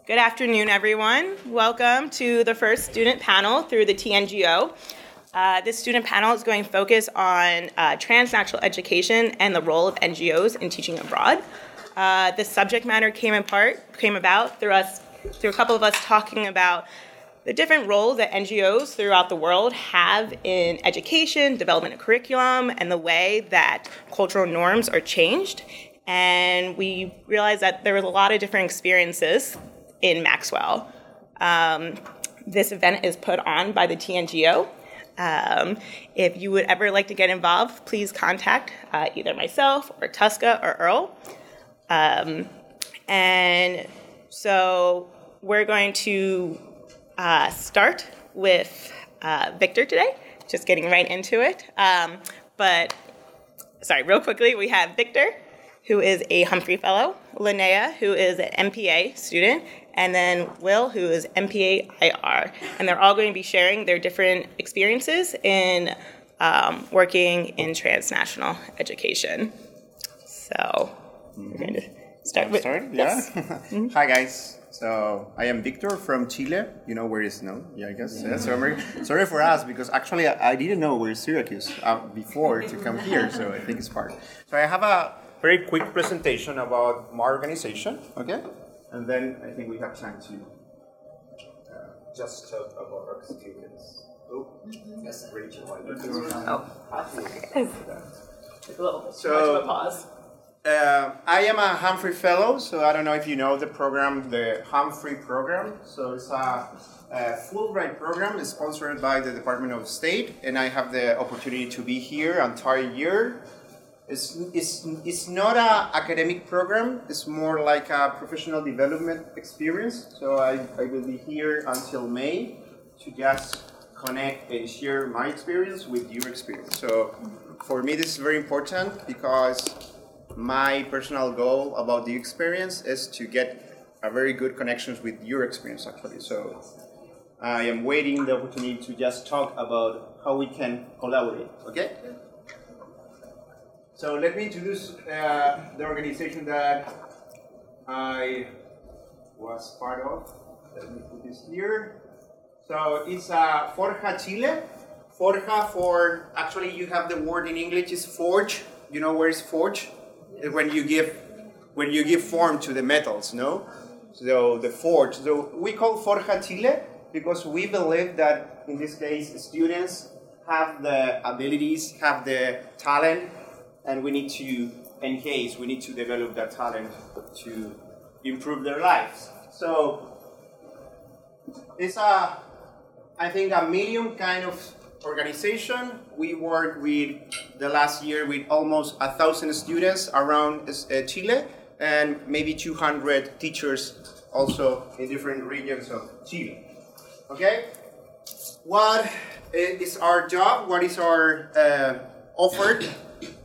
Good afternoon, everyone. Welcome to the first student panel through the TNGO. This student panel is going to focus on transnational education and the role of NGOs in teaching abroad. The subject matter came about through a couple of us talking about the different roles that NGOs throughout the world have in education, development of curriculum, and the way that cultural norms are changed. And we realized that there was a lot of different experiences in Maxwell. This event is put on by the TNGO. If you would ever like to get involved, please contact either myself or Tuska or Earl. And so we're going to start with Victor today, just getting right into it. Real quickly, we have Victor, who is a Humphrey Fellow, Linnea, who is an MPA student, and then Will, who is MPA IR. And they're all going to be sharing their different experiences in working in transnational education. So we're going to start with... Yes. Yeah. Hi, guys. So I am Victor from Chile. You know where is snow? Yeah, I guess. Yeah. So sorry for us, because actually I didn't know where Syracuse before to come here, so I think it's part. So I have a very quick presentation about my organization, okay? And then I think we have time to just talk about our students. Oh, yes, Rachel. So, a pause. I am a Humphrey Fellow, so I don't know if you know the program, the Humphrey program. So it's a Fulbright program sponsored by the Department of State, and I have the opportunity to be here an entire year. It's not an academic program, it's more like a professional development experience. So I will be here until May to just connect and share my experience with your experience. So for me this is very important, because my personal goal about the experience is to get a very good connections with your experience actually. So I am waiting the opportunity to just talk about how we can collaborate, okay? So let me introduce the organization that I was part of. Let me put this here. So it's Forja Chile. Forja actually you have the word in English is forge. You know where is forge? When you give form to the metals, no? So the forge. So we call Forja Chile because we believe that in this case students have the abilities, have the talent, and we need to develop that talent to improve their lives. So it's I think a medium kind of organization. We work with the last year with almost 1,000 students around Chile, and maybe 200 teachers also in different regions of Chile. Okay? What is our job? What is our offer?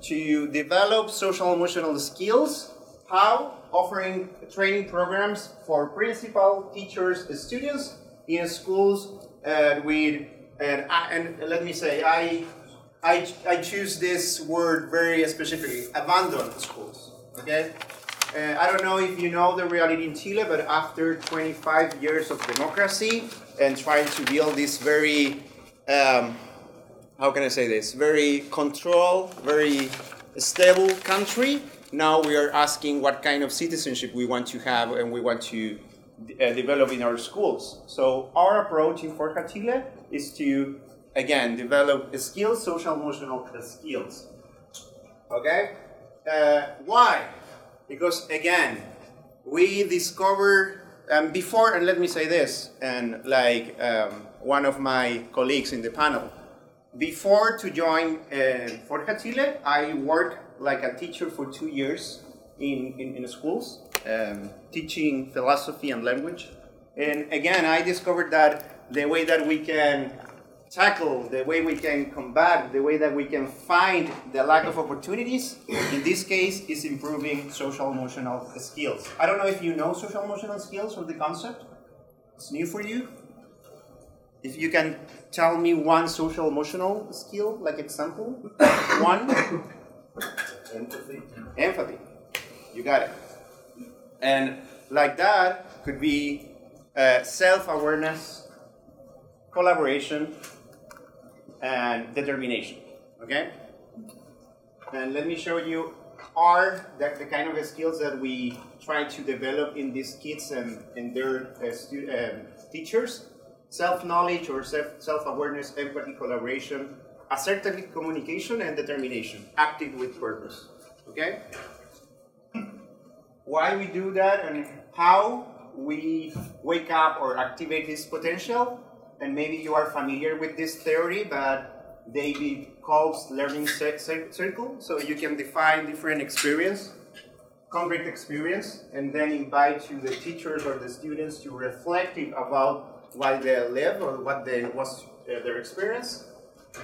To develop social emotional skills. How? Offering training programs for principal, teachers, students in schools and let me say, I choose this word very specifically, abandoned schools, okay? I don't know if you know the reality in Chile, but after 25 years of democracy and trying to build this very, how can I say this, very controlled, very stable country, now we are asking what kind of citizenship we want to have and we want to develop in our schools. So our approach in Forja Chile is to, again, develop skills, social emotional skills. Okay? Why? Because again, we discover before, and let me say this, and like one of my colleagues in the panel, before to join Forja Chile, I worked like a teacher for 2 years in schools, teaching philosophy and language. And again, I discovered that the way that we can tackle, the way we can combat, the way that we can find the lack of opportunities, in this case, is improving social emotional skills. I don't know if you know social emotional skills or the concept. It's new for you. If you can tell me one social emotional skill, like example, one. Empathy. You got it. And like that, could be self-awareness, collaboration, and determination, okay? And let me show you the kind of skills that we try to develop in these kids and their teachers. Self-knowledge or self-awareness, empathy, collaboration, assertive communication, and determination, acting with purpose, okay? Why we do that and how we wake up or activate this potential, and maybe you are familiar with this theory that David calls learning circle, so you can define different experience, concrete experience, and then invite to the teachers or the students to reflect about why they live or what was their experience.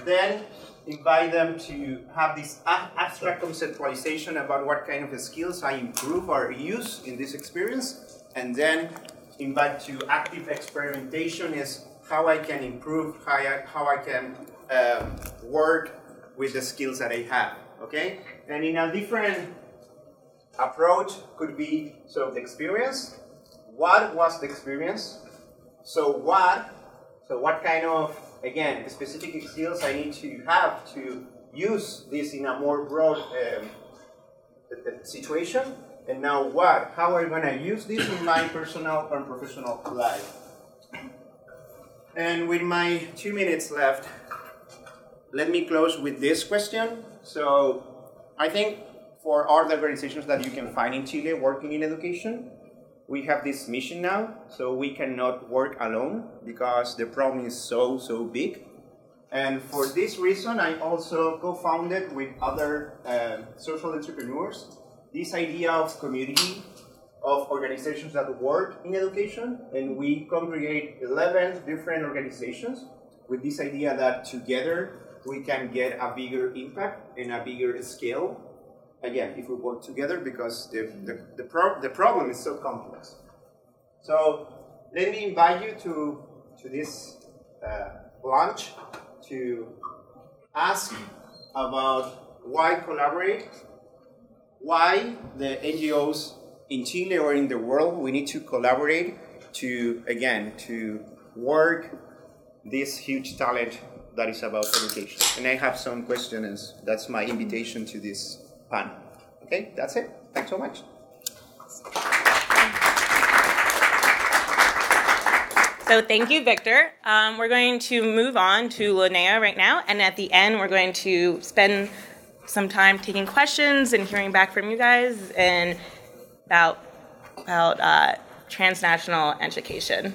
Then invite them to have this abstract conceptualization about what kind of skills I improve or use in this experience, and then invite to active experimentation is how I can improve, how I can work with the skills that I have, okay? And in a different approach could be, so the experience, what was the experience? So what kind of, again, specific skills I need to have to use this in a more broad situation? And now what? How am I going to use this in my personal and professional life? And with my 2 minutes left, let me close with this question. So I think for all the organizations that you can find in Chile working in education, we have this mission now, so we cannot work alone because the problem is so big. And for this reason, I also co-founded with other social entrepreneurs this idea of community, of organizations that work in education, and we congregate 11 different organizations with this idea that together we can get a bigger impact and a bigger scale. Again, if we work together, because the problem is so complex. So let me invite you to this lunch to ask about why collaborate, why the NGOs in Chile or in the world, we need to collaborate to work this huge talent that is about education. And I have some questions. That's my invitation to this panel. Okay, that's it. Thanks so much. So thank you, Victor. We're going to move on to Linnea right now, and at the end we're going to spend some time taking questions and hearing back from you guys and about transnational education.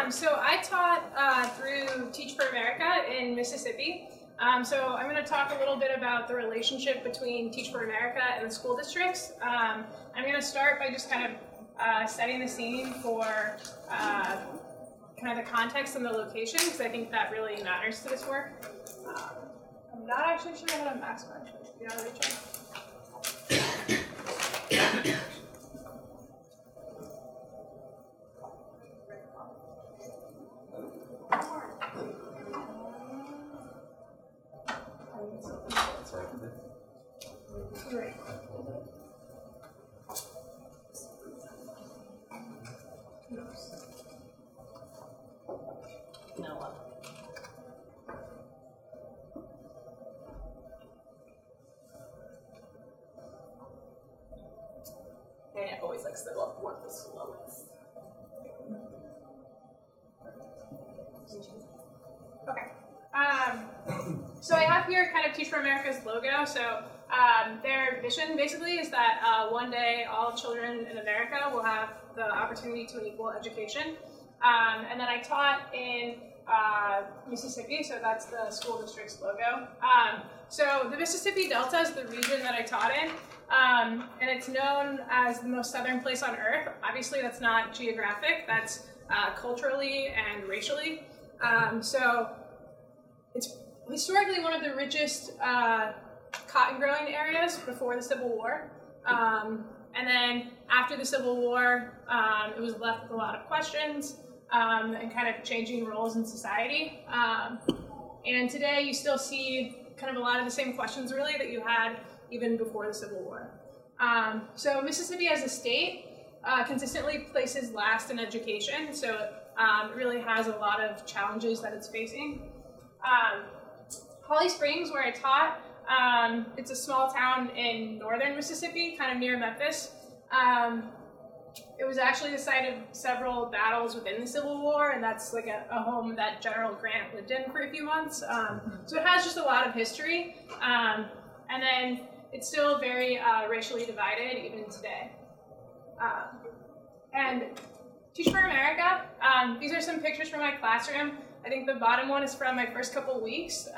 So I taught through Teach for America in Mississippi. So I'm going to talk a little bit about the relationship between Teach for America and the school districts. I'm going to start by just kind of setting the scene for kind of the context and the location, because I think that really matters to this work. I'm not actually sure how to mask my face. You know, Rachel? Right. No. And always likes to work the slowest. Okay. So I have here kind of Teach for America's logo. So their mission basically is that one day all children in America will have the opportunity to an equal education. And then I taught in Mississippi, so that's the school district's logo. So the Mississippi Delta is the region that I taught in, and it's known as the most southern place on Earth. Obviously, that's not geographic, that's culturally and racially. So it's historically one of the richest cotton growing areas before the Civil War. And then after the Civil War, it was left with a lot of questions. and kind of changing roles in society. And today you still see kind of a lot of the same questions really that you had even before the Civil War. So Mississippi as a state consistently places last in education, so it really has a lot of challenges that it's facing. Holly Springs, where I taught, it's a small town in northern Mississippi, kind of near Memphis. It was actually the site of several battles within the Civil War, and that's like a home that General Grant lived in for a few months. So it has just a lot of history, and then it's still very racially divided even today. And Teach for America, these are some pictures from my classroom. I think the bottom one is from my first couple weeks,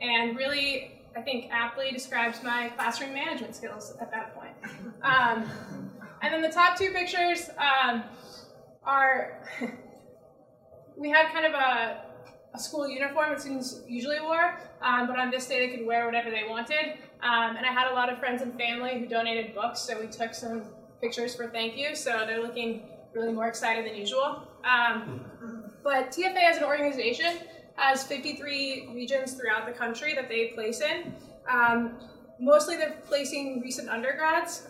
and really, I think, aptly describes my classroom management skills at that point. And then the top two pictures are, we had kind of a school uniform that students usually wore, but on this day they could wear whatever they wanted. And I had a lot of friends and family who donated books, so we took some pictures for thank you, so they're looking really more excited than usual. But TFA as an organization has 53 regions throughout the country that they place in. Mostly they're placing recent undergrads,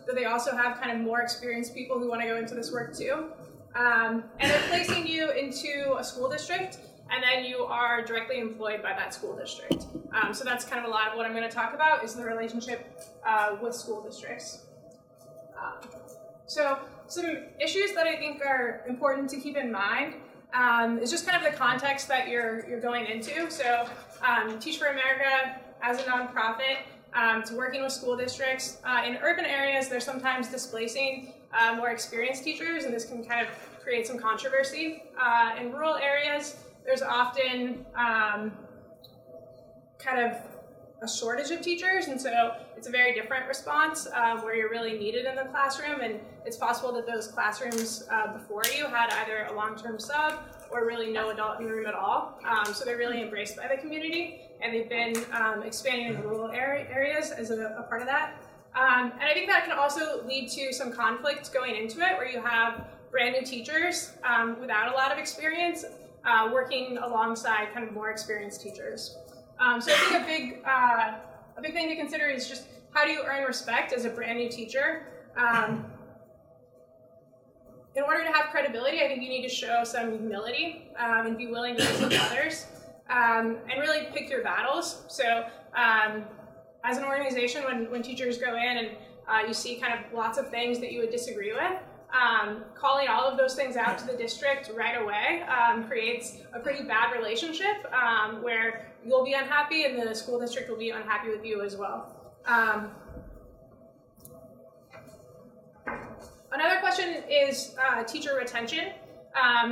but they also have kind of more experienced people who want to go into this work too. And they're placing you into a school district, and then you are directly employed by that school district. So that's kind of a lot of what I'm going to talk about is the relationship with school districts. So some issues that I think are important to keep in mind is just kind of the context that you're going into. So Teach for America as a nonprofit, it's working with school districts. In urban areas, they're sometimes displacing more experienced teachers, and this can kind of create some controversy. In rural areas, there's often kind of a shortage of teachers, and so it's a very different response where you're really needed in the classroom, and it's possible that those classrooms before you had either a long-term sub or really no adult in the room at all. So they're really embraced by the community, and they've been expanding in rural areas as a part of that. And I think that can also lead to some conflict going into it, where you have brand new teachers without a lot of experience working alongside kind of more experienced teachers. So I think a big thing to consider is just how do you earn respect as a brand new teacher? In order to have credibility, I think you need to show some humility and be willing to listen to others and really pick your battles. So as an organization, when teachers go in and you see kind of lots of things that you would disagree with, calling all of those things out to the district right away creates a pretty bad relationship where you'll be unhappy and the school district will be unhappy with you as well. Another question is teacher retention.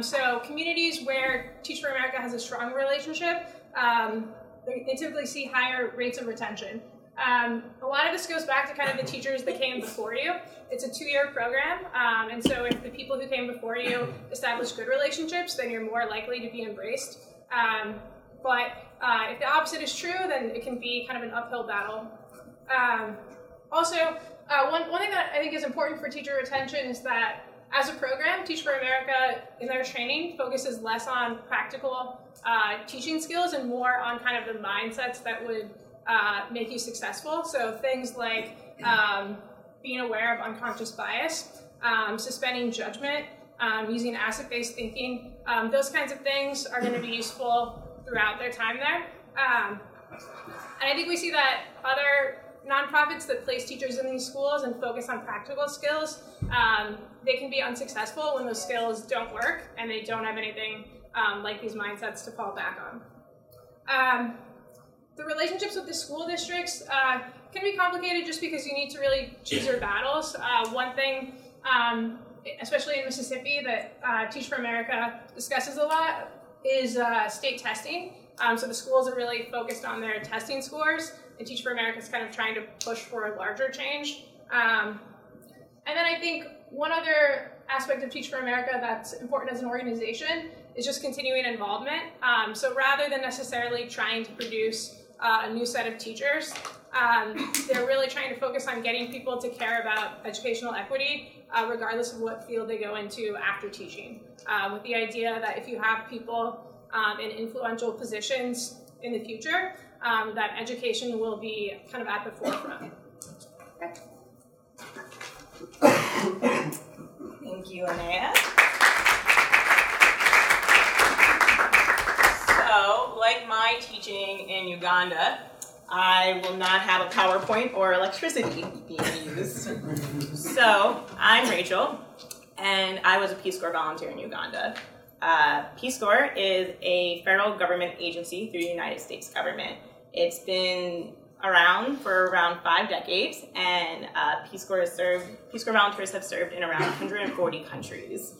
So communities where Teach for America has a strong relationship, they typically see higher rates of retention. A lot of this goes back to kind of the teachers that came before you. It's a 2-year program, and so if the people who came before you establish good relationships, then you're more likely to be embraced. But if the opposite is true, then it can be kind of an uphill battle. Also, one thing that I think is important for teacher retention is that as a program, Teach for America in their training focuses less on practical teaching skills and more on kind of the mindsets that would make you successful. So things like being aware of unconscious bias, suspending judgment, using asset-based thinking, those kinds of things are going to be useful throughout their time there. And I think we see that other nonprofits that place teachers in these schools and focus on practical skills, they can be unsuccessful when those skills don't work and they don't have anything like these mindsets to fall back on. The relationships with the school districts can be complicated just because you need to really choose your battles. One thing, especially in Mississippi, that Teach for America discusses a lot is state testing. So the schools are really focused on their testing scores, and Teach for America is kind of trying to push for a larger change. And then I think one other aspect of Teach for America that's important as an organization is just continuing involvement. So rather than necessarily trying to produce a new set of teachers, They're really trying to focus on getting people to care about educational equity, regardless of what field they go into after teaching, with the idea that if you have people in influential positions in the future, that education will be kind of at the forefront. Okay. Thank you, Anaya. So, like my teaching in Uganda, I will not have a PowerPoint or electricity being used. So, I'm Rachel, and I was a Peace Corps volunteer in Uganda. Peace Corps is a federal government agency through the United States government. It's been around for around 5 decades, and Peace Corps volunteers have served in around 140 countries.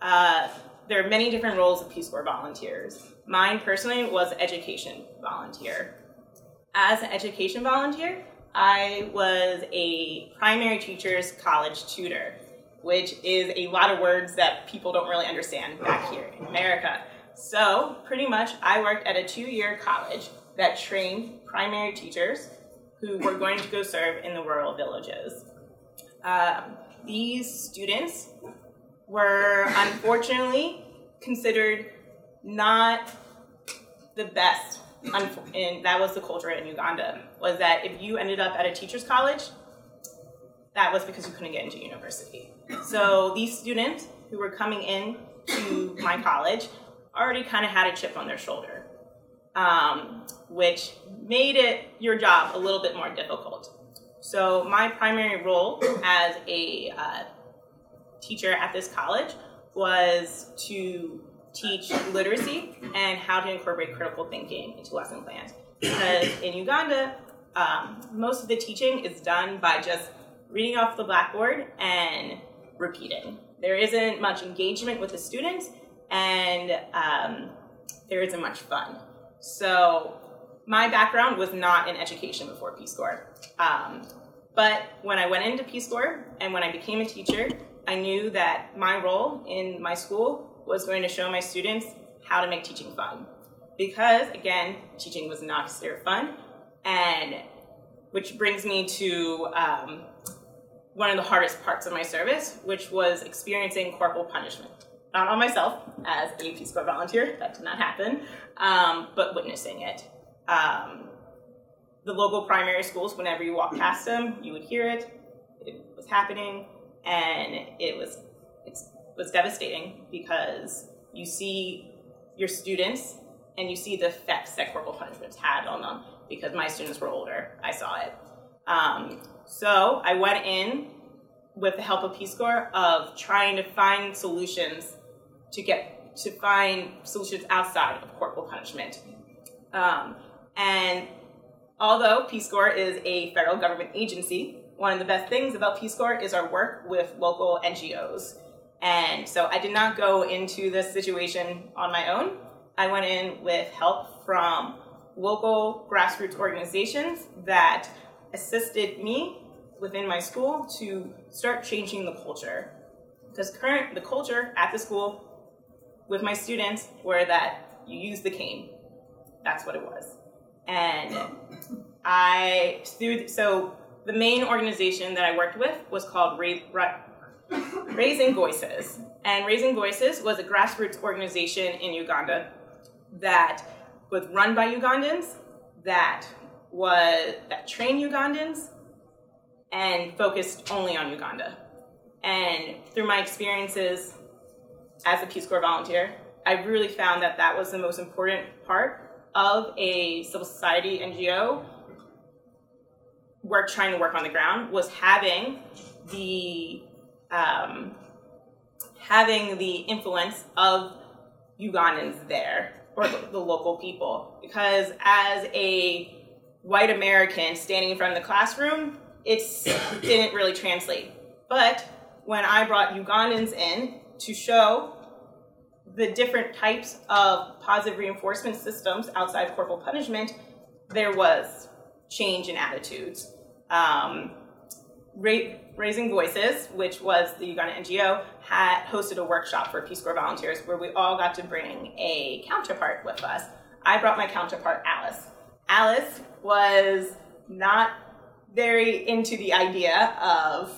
There are many different roles of Peace Corps volunteers. Mine personally was education volunteer. As an education volunteer, I was a primary teacher's college tutor, which is a lot of words that people don't really understand back here in America. So pretty much I worked at a 2-year college that trained primary teachers who were going to go serve in the rural villages. These students were unfortunately considered not the best, and that was the culture in Uganda, was that if you ended up at a teacher's college, that was because you couldn't get into university. So these students who were coming in to my college already kind of had a chip on their shoulder, which made your job a little bit more difficult. So my primary role as a teacher at this college was to teach literacy and how to incorporate critical thinking into lesson plans. Because in Uganda, most of the teaching is done by just reading off the blackboard and repeating. There isn't much engagement with the students, and there isn't much fun. So my background was not in education before Peace Corps. But when I went into Peace Corps and when I became a teacher, I knew that my role in my school was going to show my students how to make teaching fun. Because, again, teaching was not considered fun, and which brings me to one of the hardest parts of my service, which was experiencing corporal punishment. Not on myself, as a Peace Corps volunteer, that did not happen, but witnessing it. The local primary schools, whenever you walk past them, you would hear it. It was happening, and it was devastating because you see your students and you see the effects that corporal punishments had on them. Because my students were older, I saw it. So I went in with the help of Peace Corps of trying to find solutions to find solutions outside of corporal punishment. And although Peace Corps is a federal government agency, one of the best things about Peace Corps is our work with local NGOs. And so I did not go into this situation on my own. I went in with help from local grassroots organizations that assisted me within my school to start changing the culture. Because the culture at the school with my students were that you use the cane. That's what it was. And so the main organization that I worked with was called Raising Voices. And Raising Voices was a grassroots organization in Uganda that was run by Ugandans, that trained Ugandans, and focused only on Uganda. And through my experiences as a Peace Corps volunteer, I really found that that was the most important part of a civil society NGO trying to work on the ground, was having the influence of Ugandans there, or the local people. Because as a white American standing in front of the classroom, it didn't really translate. But when I brought Ugandans in to show the different types of positive reinforcement systems outside of corporal punishment, there was change in attitudes. Raising Voices, which was the Uganda NGO, had hosted a workshop for Peace Corps volunteers where we all got to bring a counterpart with us. I brought my counterpart, Alice. Alice was not very into the idea of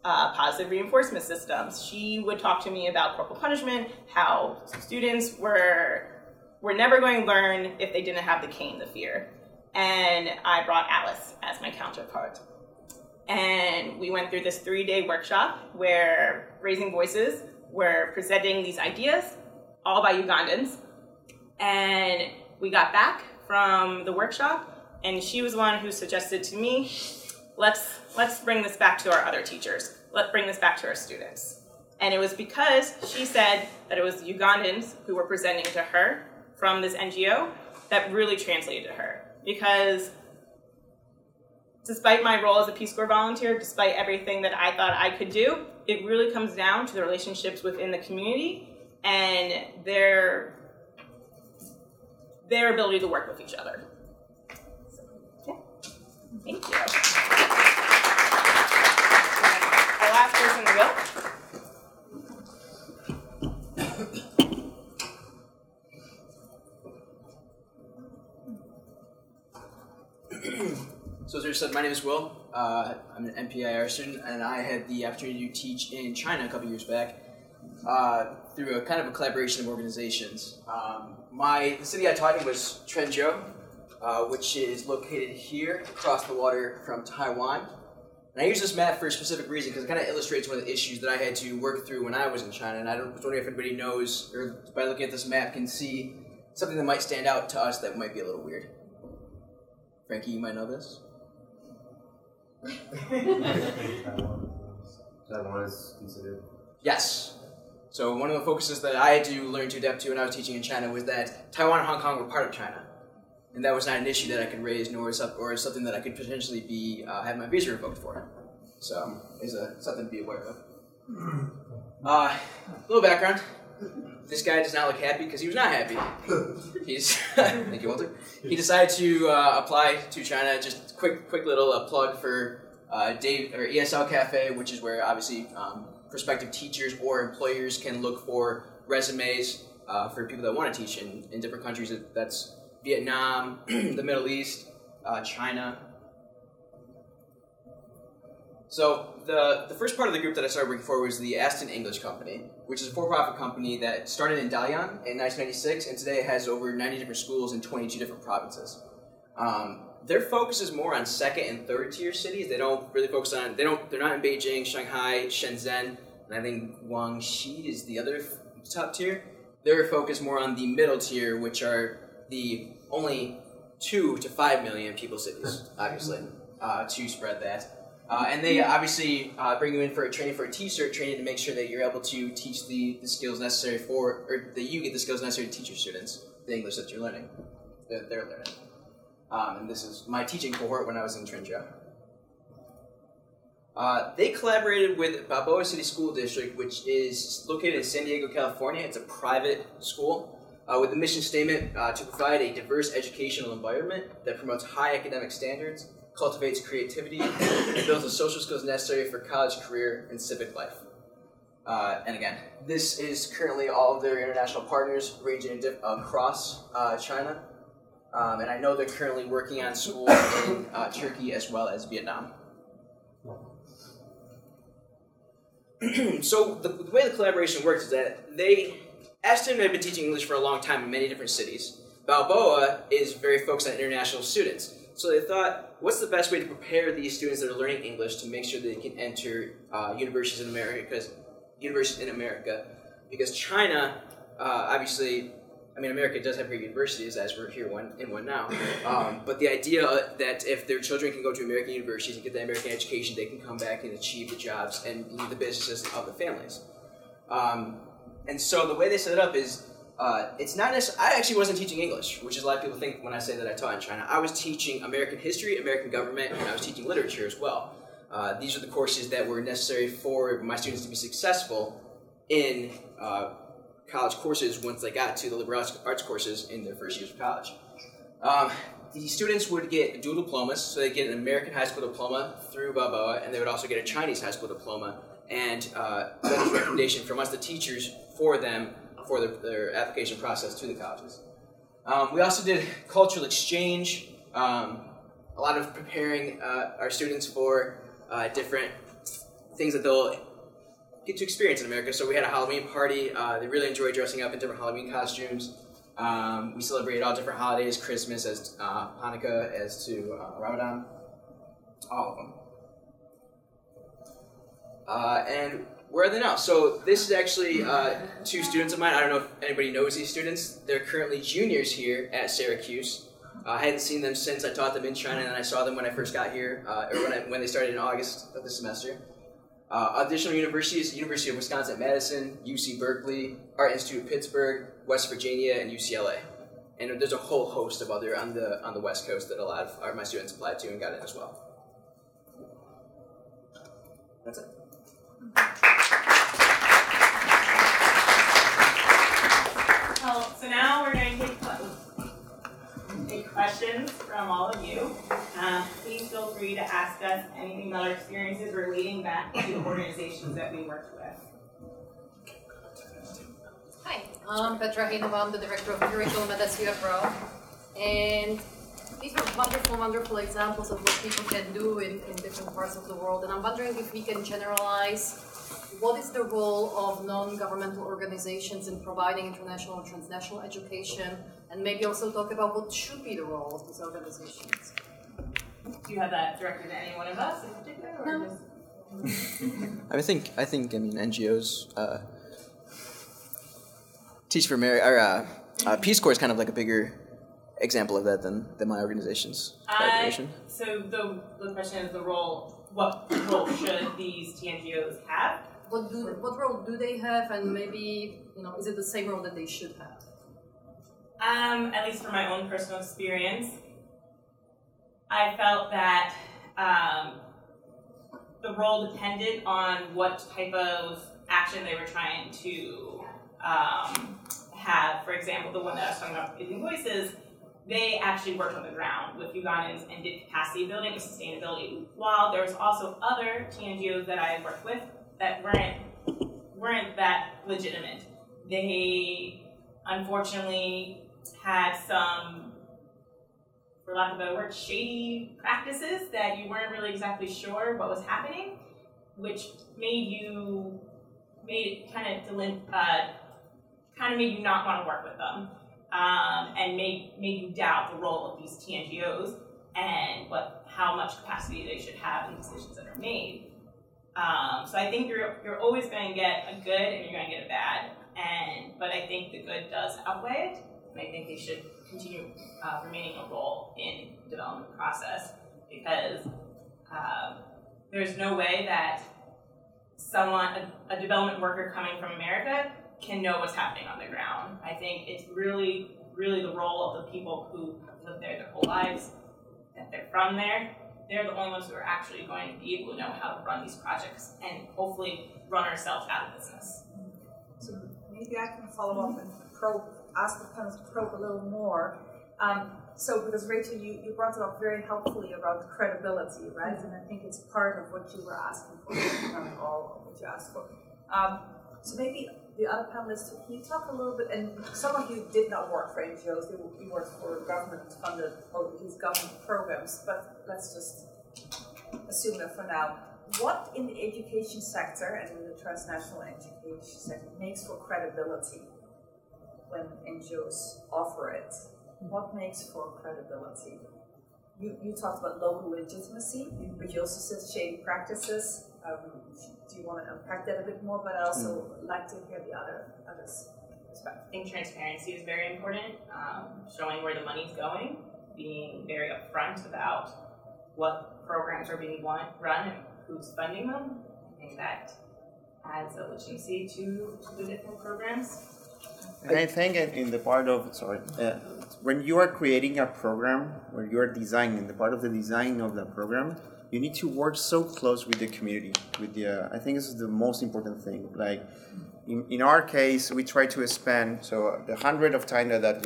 positive reinforcement systems. She would talk to me about corporal punishment, how students were never going to learn if they didn't have the cane, the fear. And I brought Alice as my counterpart. And we went through this 3-day workshop where Raising Voices were presenting these ideas, all by Ugandans. And we got back from the workshop, and she was the one who suggested to me, let's bring this back to our other teachers. Let's bring this back to our students. And it was because she said that it was Ugandans who were presenting to her from this NGO that really translated to her. Because despite my role as a Peace Corps volunteer, despite everything that I thought I could do, it really comes down to the relationships within the community and their ability to work with each other. So, yeah. Thank you. Our last person, Will. So as I said, my name is Will. I'm an MPIR student, and I had the opportunity to teach in China a couple years back through a kind of a collaboration of organizations. The city I taught in was Trenzhou, which is located here across the water from Taiwan. And I use this map for a specific reason because it kind of illustrates one of the issues that I had to work through when I was in China. And I was wondering if anybody knows, or by looking at this map, can see something that might stand out to us that might be a little weird. Frankie, you might know this. Taiwan is considered. Yes. So one of the focuses that I had to learn to adapt to when I was teaching in China was that Taiwan and Hong Kong were part of China, and that was not an issue that I could raise, nor something that I could potentially be have my visa revoked for. So it's something to be aware of. Little background. This guy does not look happy because he was not happy. Thank you, Walter. He decided to apply to China. Just quick little plug for ESL Cafe, which is where obviously prospective teachers or employers can look for resumes for people that want to teach in different countries. That's Vietnam, the Middle East, China. So the first part of the group that I started working for was the Aston English Company, which is a for-profit company that started in Dalian in 1996, and today it has over 90 different schools in 22 different provinces. Their focus is more on second and third tier cities. They don't really focus on, they're not in Beijing, Shanghai, Shenzhen, and I think Guangxi is the other top tier. They're focused more on the middle tier, which are the only 2 to 5 million people cities, obviously, to spread that. And they obviously bring you in for a training for a T-cert training to make sure that you're able to teach the skills necessary or that you get the skills necessary to teach your students the English that you're learning, that they're learning. And this is my teaching cohort when I was in Trenzhou. They collaborated with Balboa City School District, which is located in San Diego, California. It's a private school with the mission statement to provide a diverse educational environment that promotes high academic standards, cultivates creativity, and builds the social skills necessary for college, career, and civic life. And again, this is currently all of their international partners ranging across China. And I know they're currently working on schools in Turkey as well as Vietnam. So the way the collaboration works is that Aston had been teaching English for a long time in many different cities. Balboa is very focused on international students. So they thought, what's the best way to prepare these students that are learning English to make sure they can enter universities in America? Because China, obviously, I mean, America does have great universities, as we're here in one now. But the idea that if their children can go to American universities and get the American education, they can come back and achieve the jobs and lead the businesses of the families. And so the way they set it up is, it's not necessarily, I actually wasn't teaching English, which is a lot of people think when I say that I taught in China. I was teaching American history, American government, and I was teaching literature as well. These are the courses that were necessary for my students to be successful in college courses once they got to the liberal arts courses in their first years of college. The students would get dual diplomas, so they get an American high school diploma through Balboa, and they would also get a Chinese high school diploma, and that was a recommendation from us, the teachers, for them for their application process to the colleges. We also did cultural exchange. a lot of preparing our students for different things that they'll get to experience in America. So we had a Halloween party. They really enjoyed dressing up in different Halloween costumes. We celebrated all different holidays, Christmas as Hanukkah as to Ramadan, all of them. And where are they now? So this is actually two students of mine. I don't know if anybody knows these students. They're currently juniors here at Syracuse. I hadn't seen them since I taught them in China, and I saw them when I first got here, or when they started in August of this semester. Additional universities: University of Wisconsin-Madison, UC Berkeley, Art Institute Pittsburgh, West Virginia, and UCLA. And there's a whole host of other on the West Coast that a lot of my students applied to and got in as well. That's it. Well, so now we're going to take questions from all of you. Please feel free to ask us anything about our experiences relating back to the organizations that we worked with. Hi, I'm Petra Heinova. I'm the Director of Curriculum at SUFRO. And these are wonderful, wonderful examples of what people can do in different parts of the world. And I'm wondering if we can generalize what is the role of non-governmental organizations in providing international and transnational education, and maybe also talk about what should be the role of these organizations. Do you have that directed at any one of us in particular, or just? I think NGOs, Teach for America, or Peace Corps is kind of like a bigger example of that than my organization's collaboration. So the question is what role should these TNGOs have? What role do they have, and maybe, is it the same role that they should have? At least from my own personal experience, I felt that the role depended on what type of action they were trying to have. For example, the one that I was talking about, Raising Voices, they actually worked on the ground with Ugandans and did capacity building and sustainability. While there was also other TNGOs that I worked with that weren't that legitimate. They unfortunately had some, for lack of a better word, shady practices that you weren't really exactly sure what was happening, which made it kind of made you not want to work with them, and made you doubt the role of these TNGOs and how much capacity they should have in the decisions that are made. So I think you're always going to get a good and you're going to get a bad, but I think the good does outweigh it, and I think they should continue remaining a role in the development process, because there's no way that a development worker coming from America can know what's happening on the ground. I think it's really, really the role of the people who have lived there their whole lives, that they're from there. They're the only ones who are actually going to be able to know how to run these projects and hopefully run ourselves out of business. So maybe I can follow up and ask the panel to probe a little more. Because Rachel, you brought it up very helpfully about credibility, right? And I think it's part of what you were asking for, not all of what you asked for. So maybe the other panelists, can you talk a little bit, and some of you did not work for NGOs, you worked for government-funded, or these government programs, but let's just assume that for now. What in the education sector and in the transnational education sector makes for credibility when NGOs offer it? What makes for credibility? You talked about local legitimacy, but you also said shady practices. Do you want to unpack that a bit more? But I also like to hear the others' perspective. I think transparency is very important. Showing where the money's going, being very upfront about what programs are being run and who's funding them. I think that adds a legitimacy to the different programs. And I think in the part of, when you are creating a program, when you are designing, the part of the design of that program, you need to work so close with the community. I think this is the most important thing. Like in our case, we try to spend, so the 100 of time that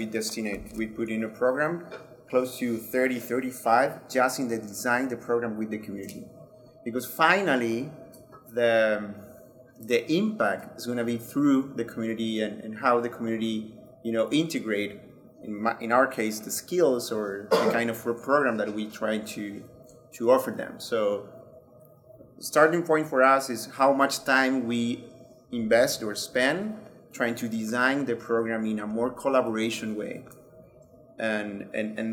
we put in a program, close to 30, 35, just in the design the program with the community. Because finally, the impact is going to be through the community and how the community, integrate in our case, the skills or the kind of program that we try to offer them. So starting point for us is how much time we invest or spend trying to design the program in a more collaboration way. And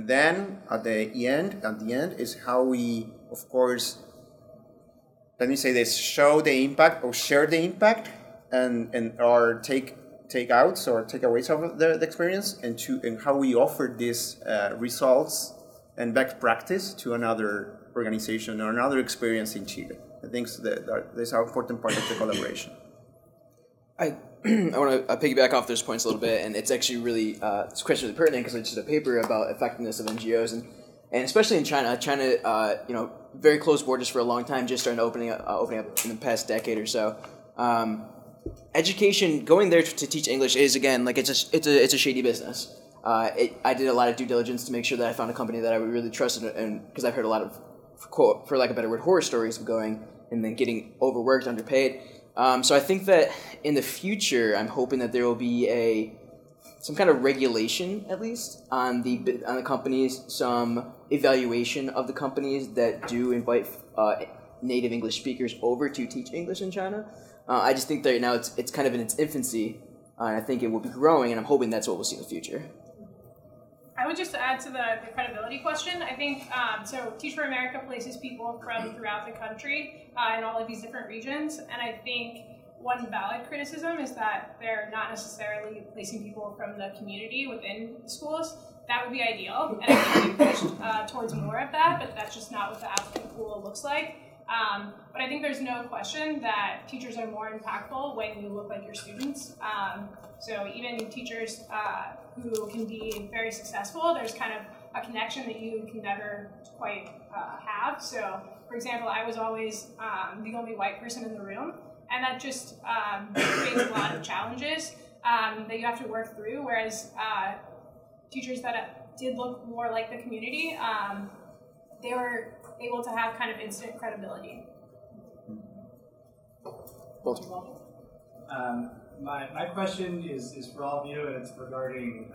then at the end is how we, of course, let me say this, show the impact or share the impact and or takeouts or takeaways of the experience and how we offer these results and best practice to another organization or another experience in Chile. I think that's an important part of the collaboration. I want to piggyback off those points a little bit, and it's actually really this question is really pertinent because I just did a paper about effectiveness of NGOs, and especially in China, very closed borders for a long time, just starting opening up in the past decade or so. Education, going there to teach English is again like it's a shady business. I did a lot of due diligence to make sure that I found a company that I would really trust, and because I've heard a lot of, for lack of a better word, horror stories of going and then getting overworked, underpaid. So I think that in the future, I'm hoping that there will be some kind of regulation, at least, on the companies, some evaluation of the companies that do invite native English speakers over to teach English in China. I just think that right now it's kind of in its infancy, and I think it will be growing, and I'm hoping that's what we'll see in the future. I would just add to the credibility question. I think, so Teach for America places people from throughout the country in all of these different regions, and I think one valid criticism is that they're not necessarily placing people from the community within schools. That would be ideal, and I think we pushed towards more of that, but that's just not what the applicant pool looks like. But I think there's no question that teachers are more impactful when you look like your students. So even teachers who can be very successful, there's kind of a connection that you can never quite have. So, for example, I was always the only white person in the room, and that just creates a lot of challenges that you have to work through, whereas teachers that did look more like the community, they were able to have kind of instant credibility. My question is for all of you, and it's regarding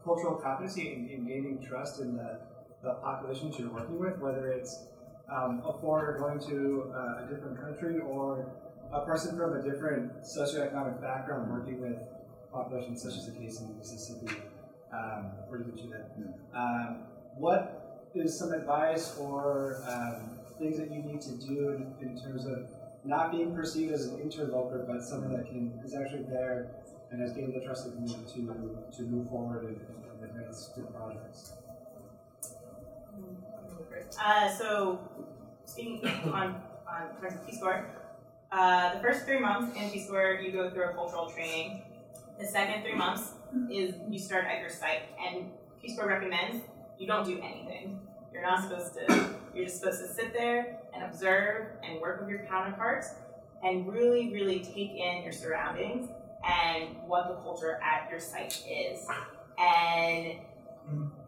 cultural competency in gaining trust in the populations you're working with, whether it's a foreigner going to a different country or a person from a different socioeconomic background working with populations, such as the case in Mississippi or even Chile. What is some advice or things that you need to do in terms of not being perceived as an interloper, but someone that is actually there and has gained the trust of the community to move forward and advance to projects? So, speaking on terms of Peace Corps, the first 3 months in Peace Corps, you go through a cultural training. The second 3 months is you start at your site, and Peace Corps recommends you don't do anything. You're not supposed to, you're just supposed to sit there and observe and work with your counterparts and really, really take in your surroundings and what the culture at your site is. And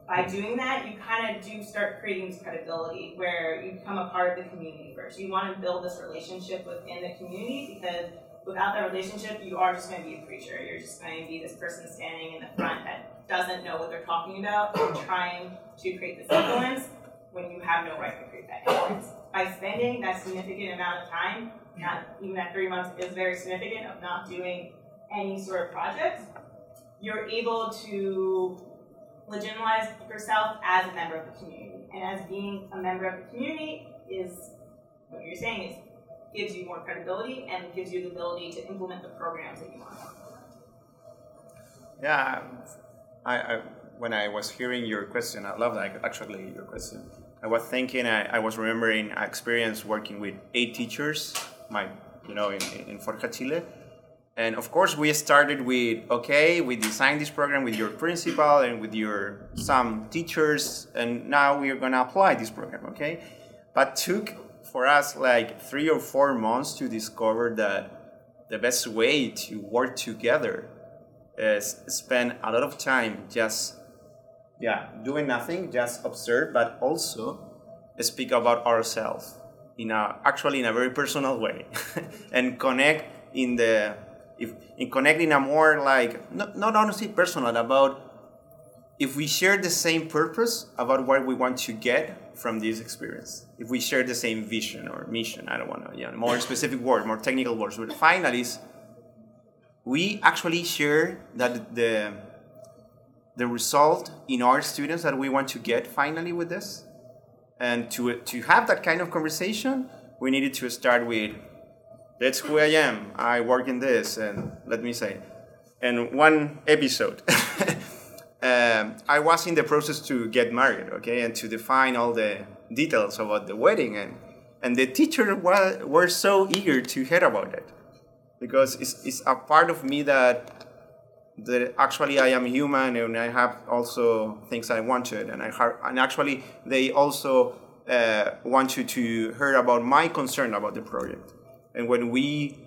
by doing that, you kind of do start creating this credibility where you become a part of the community first. You want to build this relationship within the community, because without that relationship, you are just going to be a preacher. You're just going to be this person standing in the front that doesn't know what they're talking about and trying to create this influence when you have no right to create that influence. By spending that significant amount of time, not even at 3 months is very significant, of not doing any sort of projects, you're able to legitimize yourself as a member of the community. And as being a member of the community is, what you're saying is, gives you more credibility and gives you the ability to implement the programs that you want. Yeah, I when I was hearing your question, I love that, actually, your question. I was thinking, I was remembering an experience working with 8 teachers, in Forja, Chile. And of course, we started with, okay, we designed this program with your principal and with some teachers, and now we are going to apply this program, okay? But took for us like 3 or 4 months to discover that the best way to work together is spend a lot of time just doing nothing, just observe, but also speak about ourselves in a very personal way and connect connect in a more like, not honestly personal, about if we share the same purpose about what we want to get from this experience, if we share the same vision or mission, I don't want to, more specific words, more technical words, but finalists, we actually share that the result in our students that we want to get finally with this. And to have that kind of conversation, we needed to start with, that's who I am, I work in this, and let me say, and one episode, I was in the process to get married, okay, and to define all the details about the wedding, and the teachers were so eager to hear about it, because it's a part of me that actually I am human, and I have also things I wanted, and actually they also wanted to hear about my concern about the project, and when we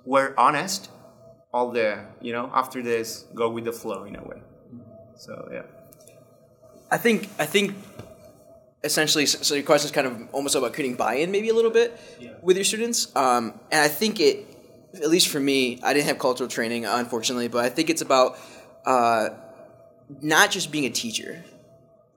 were honest, all the after this go with the flow in a way. So yeah, I think essentially, so your question is kind of almost about creating buy-in, maybe a little bit with your students, and I think it. At least for me, I didn't have cultural training, unfortunately, but I think it's about not just being a teacher.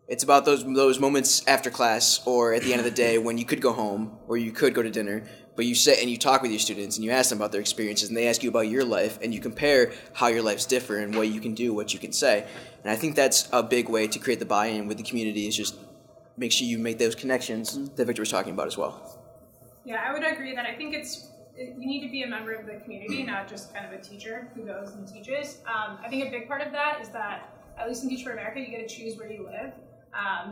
It's about those moments after class or at the end of the day when you could go home or you could go to dinner, but you sit and you talk with your students and you ask them about their experiences and they ask you about your life and you compare how your life's different and what you can do, what you can say. And I think that's a big way to create the buy-in with the community is just make sure you make those connections that Victor was talking about as well. Yeah, I would agree that I think you need to be a member of the community, not just kind of a teacher who goes and teaches. I think a big part of that is that, at least in Teach for America, you get to choose where you live.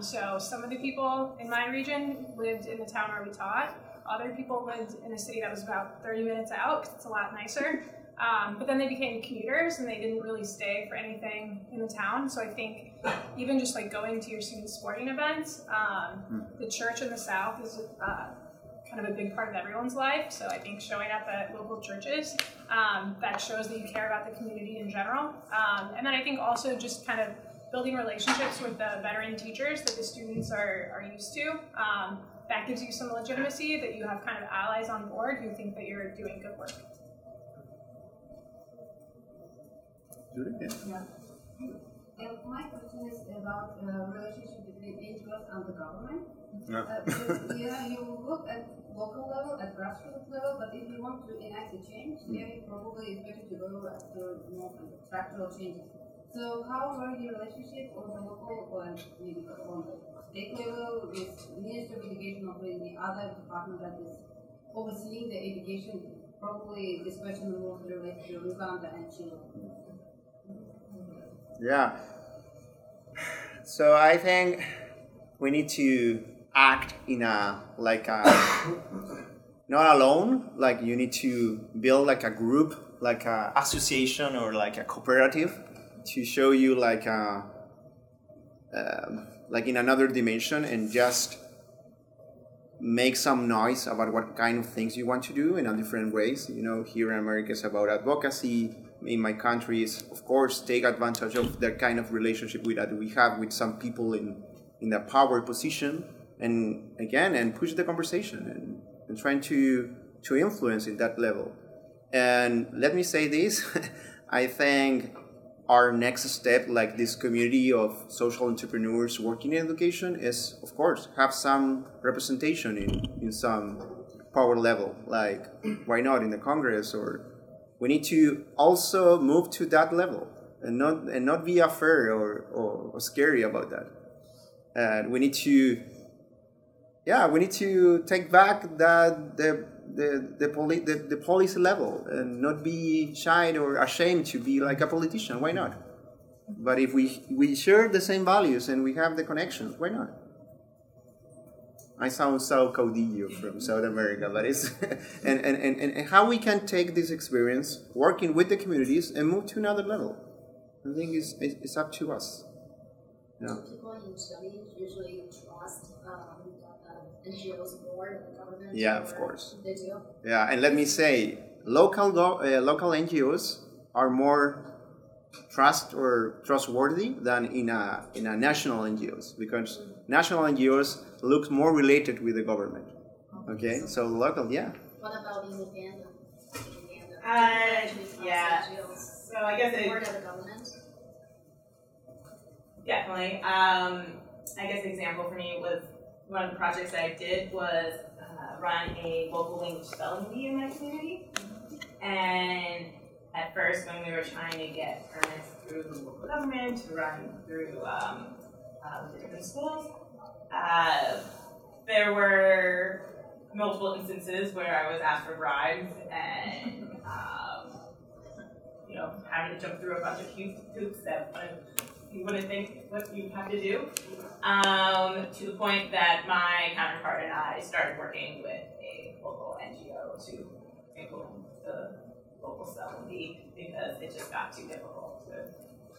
So some of the people in my region lived in the town where we taught. Other people lived in a city that was about 30 minutes out, because it's a lot nicer. But then they became commuters, and they didn't really stay for anything in the town. So I think even just like going to your student sporting events, the church in the South is kind of a big part of everyone's life. So I think showing up at local churches, that shows that you care about the community in general. And then I think also just kind of building relationships with the veteran teachers that the students are used to. That gives you some legitimacy, that you have kind of allies on board who think that you're doing good work. Yeah. My question is about relationship between NGOs and the government. You look at local level, at grassroots level, but if you want to enact a change, probably it's better to go after more structural changes. So how were your relationship on the local and maybe on the state level with Ministry of Education or with the other department that is overseeing the education? Probably this question will relate to Uganda and Chile. Yeah. So I think we need to act in not alone, like you need to build like a group, like a association or like a cooperative to show you like in another dimension and just make some noise about what kind of things you want to do in a different ways. Here in America it's about advocacy. In my country is, of course, take advantage of that kind of relationship that we have with some people in a power position and push the conversation and trying to influence in that level. And let me say this, I think our next step, like this community of social entrepreneurs working in education, is, of course, have some representation in some power level. Like, why not in the Congress? Or we need to also move to that level and not be afraid or scary about that. And we need to take back the policy level and not be shy or ashamed to be like a politician. Why not? But if we share the same values and we have the connections, why not? I sound so caudillo from South America, but it's and how we can take this experience working with the communities and move to another level. I think it's up to us. Yeah. People in Chile usually trust NGOs more than the government. Yeah, of course. They do. Yeah, and let me say, local NGOs are more trustworthy than in a national NGOs, because national NGOs look more related with the government. Okay, so local, yeah. What about in Uganda? Yeah. NGOs So I guess more than the government. Definitely. I guess an example for me was one of the projects I did was run a local language spelling bee in my community. And at first, when we were trying to get permits through the local government to run through the different schools, there were multiple instances where I was asked for bribes and having to jump through a bunch of hoops that you wouldn't think what you have to do, to the point that my counterpart and I started working with a local NGO to implement the local spelling bee because it just got too difficult to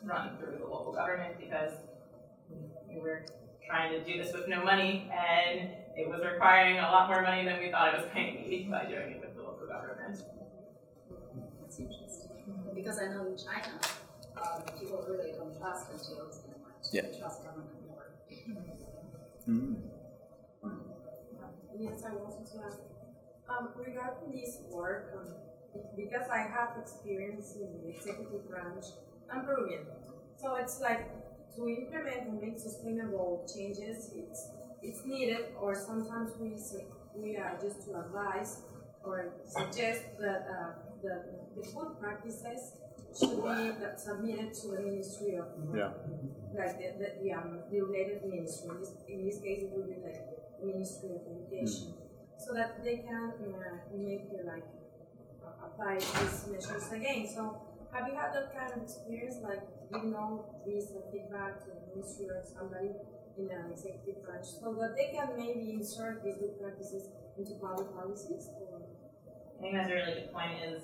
run through the local government because we were trying to do this with no money and it was requiring a lot more money than we thought it was going to be by doing it with the local government. That's interesting. Because I know in China, people really don't trust NGOs anymore. Yeah. They trust government more. Yes, I wanted to ask, regarding this work, because I have experience in the executive branch, I'm Peruvian. So it's like to implement and make sustainable changes, it's needed, or sometimes we are just to advise or suggest that the good practices should be submitted to the Ministry of like the related ministry. In this case, it would be the Ministry of Education, so that they can make apply these measures again. So, have you had that kind of experience, like giving all this feedback to the ministry or somebody in an executive branch, so that they can maybe insert these good practices into public policies? I think that's a really good point. Is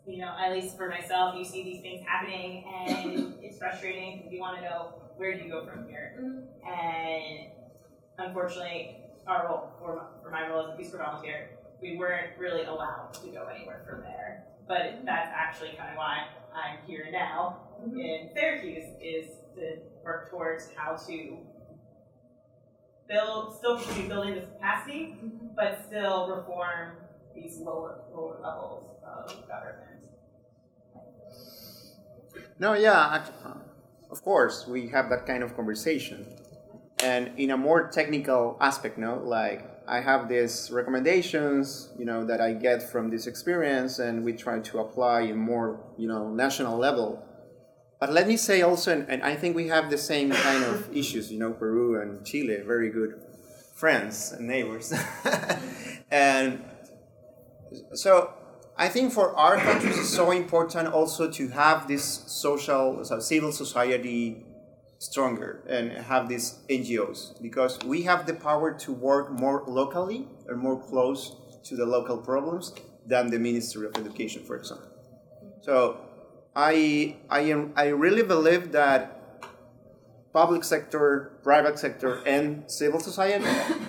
at least for myself, you see these things happening, and it's frustrating because you want to know where do you go from here. And unfortunately, our role, for my role as a Peace Corps volunteer, we weren't really allowed to go anywhere from there. But that's actually kind of why I'm here now in Syracuse, is to work towards how to still continue building this capacity, but still reform these lower levels of government. No, yeah, of course, we have that kind of conversation. And in a more technical aspect, like I have these recommendations, that I get from this experience, and we try to apply in more, national level. But let me say also, and I think we have the same kind of issues, Peru and Chile, very good friends and neighbors. And so I think for our countries it's so important also to have this civil society stronger and have these NGOs, because we have the power to work more locally or more close to the local problems than the Ministry of Education, for example. So I really believe that public sector, private sector, and civil society,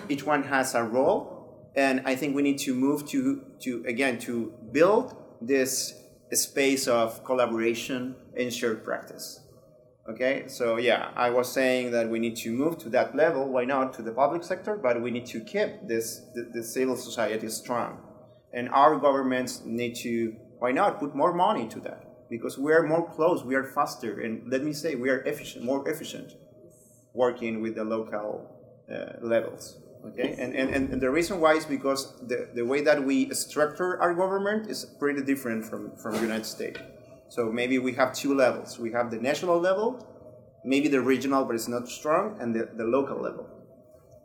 each one has a role. And I think we need to move to build this space of collaboration and shared practice. Okay, so yeah, I was saying that we need to move to that level. Why not to the public sector? But we need to keep the civil society strong, and our governments need to, why not, put more money to that, because we are more close, we are faster, and let me say, we are more efficient, working with the local levels. Okay, and the reason why is because the way that we structure our government is pretty different from the United States. So maybe we have two levels. We have the national level, maybe the regional, but it's not strong, and the local level.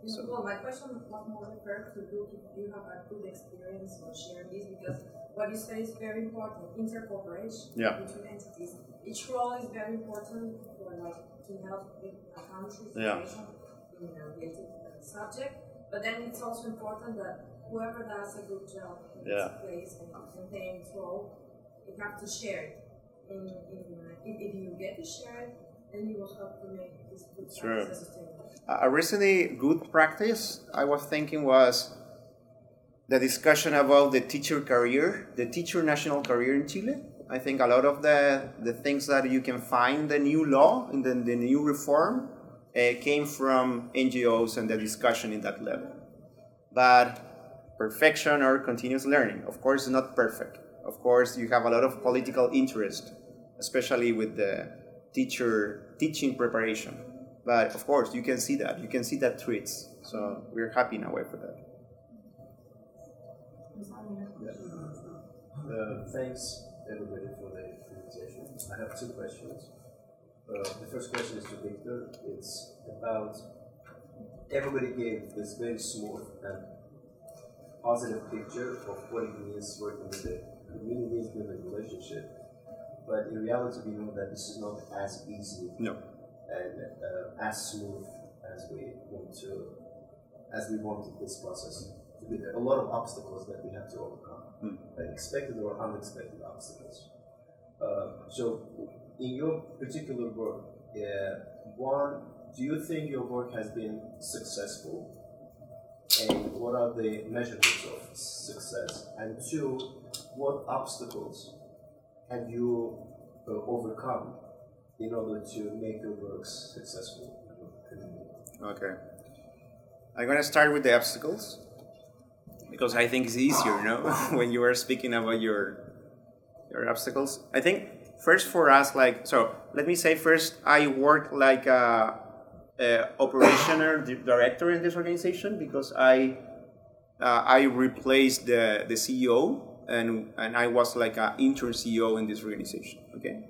So. Well, my question was more referred to you if you have a good experience or share this, because what you say is very important, intercooperation between entities. Each role is very important for to help with a country's situation in a related subject, but then it's also important that whoever does a good job in its place and playing its role, you have to share it. If you get to share it, then you will help to make this good practice sustainable. A recently good practice I was thinking was the discussion about the teacher career, the teacher national career in Chile. I think a lot of the things that you can find in the new law, in the new reform, came from NGOs and the discussion in that level. But perfection or continuous learning, of course, is not perfect. Of course, you have a lot of political interest, especially with the teaching preparation. But of course, you can see that. You can see that traits. So we're happy in a way for that. Thanks everybody for the presentation. I have two questions. The first question is to Victor. It's about, everybody gave this very smooth and positive picture of what it means working with the communities, with the relationship. But in reality, we know that this is not as easy and as smooth as we wanted this process to be. There are a lot of obstacles that we have to overcome, expected or unexpected obstacles. So, in your particular work, one, do you think your work has been successful? And what are the measurements of success? And two, what obstacles have you overcome in order to make your works successful? Okay. I'm going to start with the obstacles because I think it's easier, when you are speaking about your obstacles. I think first for us, so let me say first, I work like a operational director in this organization because I replaced the CEO and I was like an interim CEO in this organization. Okay,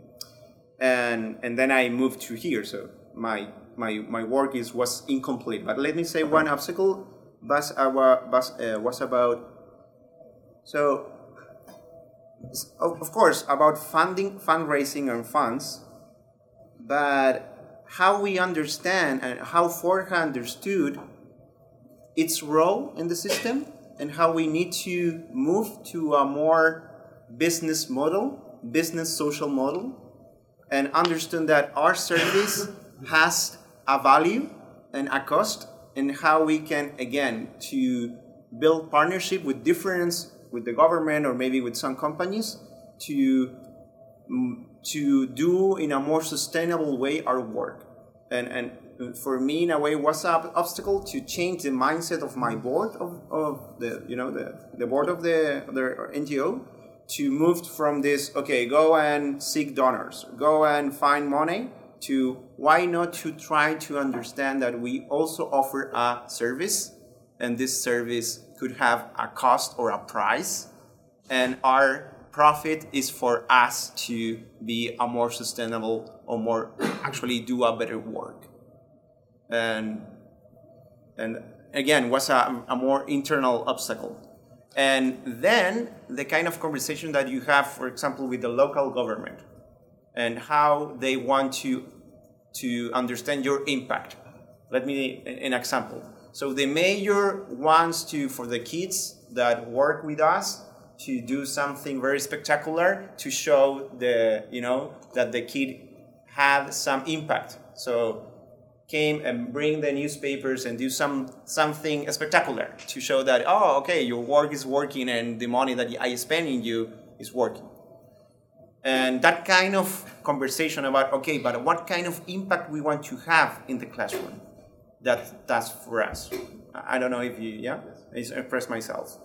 and then I moved to here, so my work was incomplete. But let me say one obstacle was about, so of course about fundraising and funds, but how we understand and how Forja understood its role in the system and how we need to move to a more business social model, and understand that our service has a value and a cost, and how we can, again, to build partnership with the government or maybe with some companies to do in a more sustainable way our work. And for me, in a way, was an obstacle to change the mindset of my board of the board of the NGO, to move from this, okay, go and seek donors, go and find money, to why not to try to understand that we also offer a service, and this service could have a cost or a price, and our profit is for us to be a more sustainable or more actually do a better work. And again, was a more internal obstacle. And then the kind of conversation that you have, for example, with the local government and how they want to understand your impact. Let me an example. So the mayor wants for the kids that work with us to do something very spectacular to show that the kid had some impact. So came and bring the newspapers and do something spectacular to show that, oh, okay, your work is working and the money that I spend in you is working. And that kind of conversation about, okay, but what kind of impact we want to have in the classroom, that's for us. I don't know if I express myself.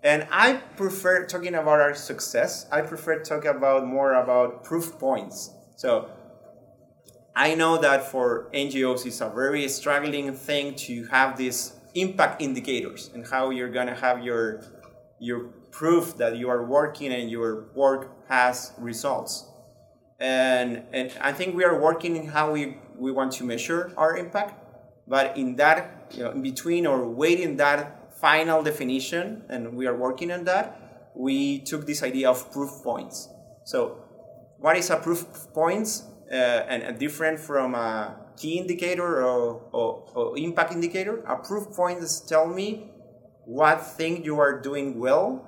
And I prefer talking about our success. I prefer talking more about proof points. So I know that for NGOs, it's a very struggling thing to have these impact indicators and how you're going to have your proof that you are working and your work has results. And I think we are working in how we want to measure our impact, but in that, in between or waiting that final definition, and we are working on that, we took this idea of proof points. So what is a proof points? And different from a key indicator or impact indicator. A proof point is tell me what thing you are doing well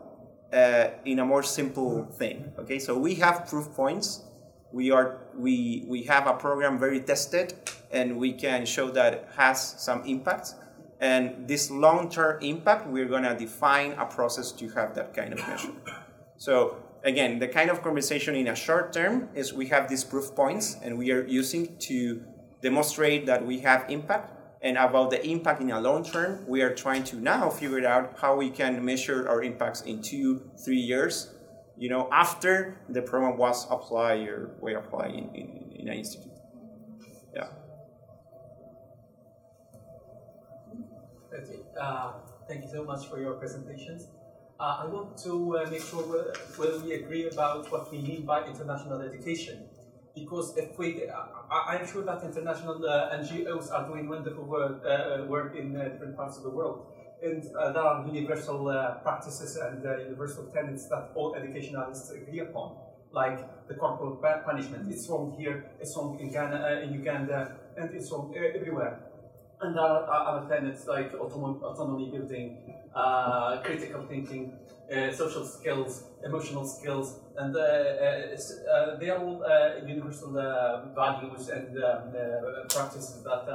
in a more simple thing. Okay, so we have proof points. We have a program very tested, and we can show that it has some impact. And this long-term impact, we're gonna define a process to have that kind of measure. So again, the kind of conversation in a short term is we have these proof points and we are using to demonstrate that we have impact. And about the impact in a long term, we are trying to now figure out how we can measure our impacts in 2-3 years, after the program was applied or we apply in an institute. Yeah. Thank you so much for your presentations. I want to make sure whether we agree about what we mean by international education. Because if I'm sure that international NGOs are doing wonderful work in different parts of the world. And there are universal practices and universal tenets that all educationalists agree upon, like the corporal punishment. It's wrong here, it's wrong in Uganda, and it's wrong everywhere. And there are other tenets like autonomy building, critical thinking, social skills, emotional skills, and they are all universal values and practices that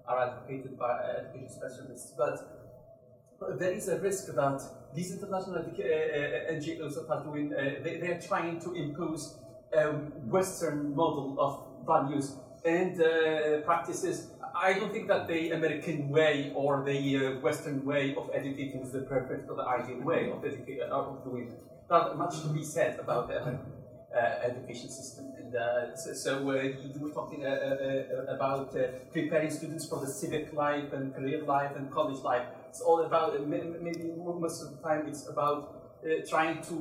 are advocated by education specialists. But there is a risk that these international NGOs that are doing, they are trying to impose a Western model of values and practices. I don't think that the American way or the Western way of educating is the perfect or the ideal way of doing it. There's much to be said about the education system. And you were talking about preparing students for the civic life and career life and college life. It's all about, maybe most of the time, it's about trying to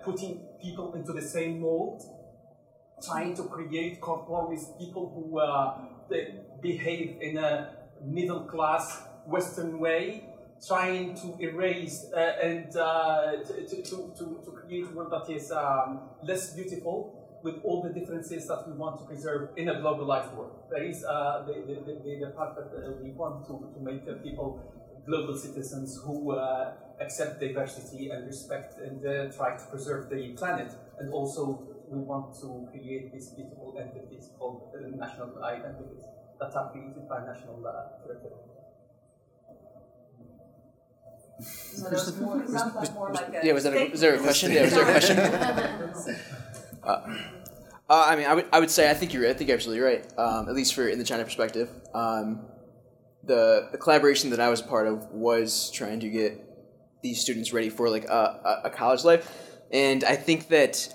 putting people into the same mold, trying to create conformist people who they behave in a middle-class Western way, trying to erase and to create a world that is less beautiful with all the differences that we want to preserve in a globalized world. There is the part that we want to make people global citizens who accept diversity and respect and try to preserve the planet. And also we want to create these beautiful entities called national identities that are created by national curriculum. So there's more, it sounds like more like a... Yeah, was there a question? Yeah, was there a question? I mean, I would say I think you're absolutely right. At least for in the China perspective, the collaboration that I was a part of was trying to get these students ready for like a college life, and I think that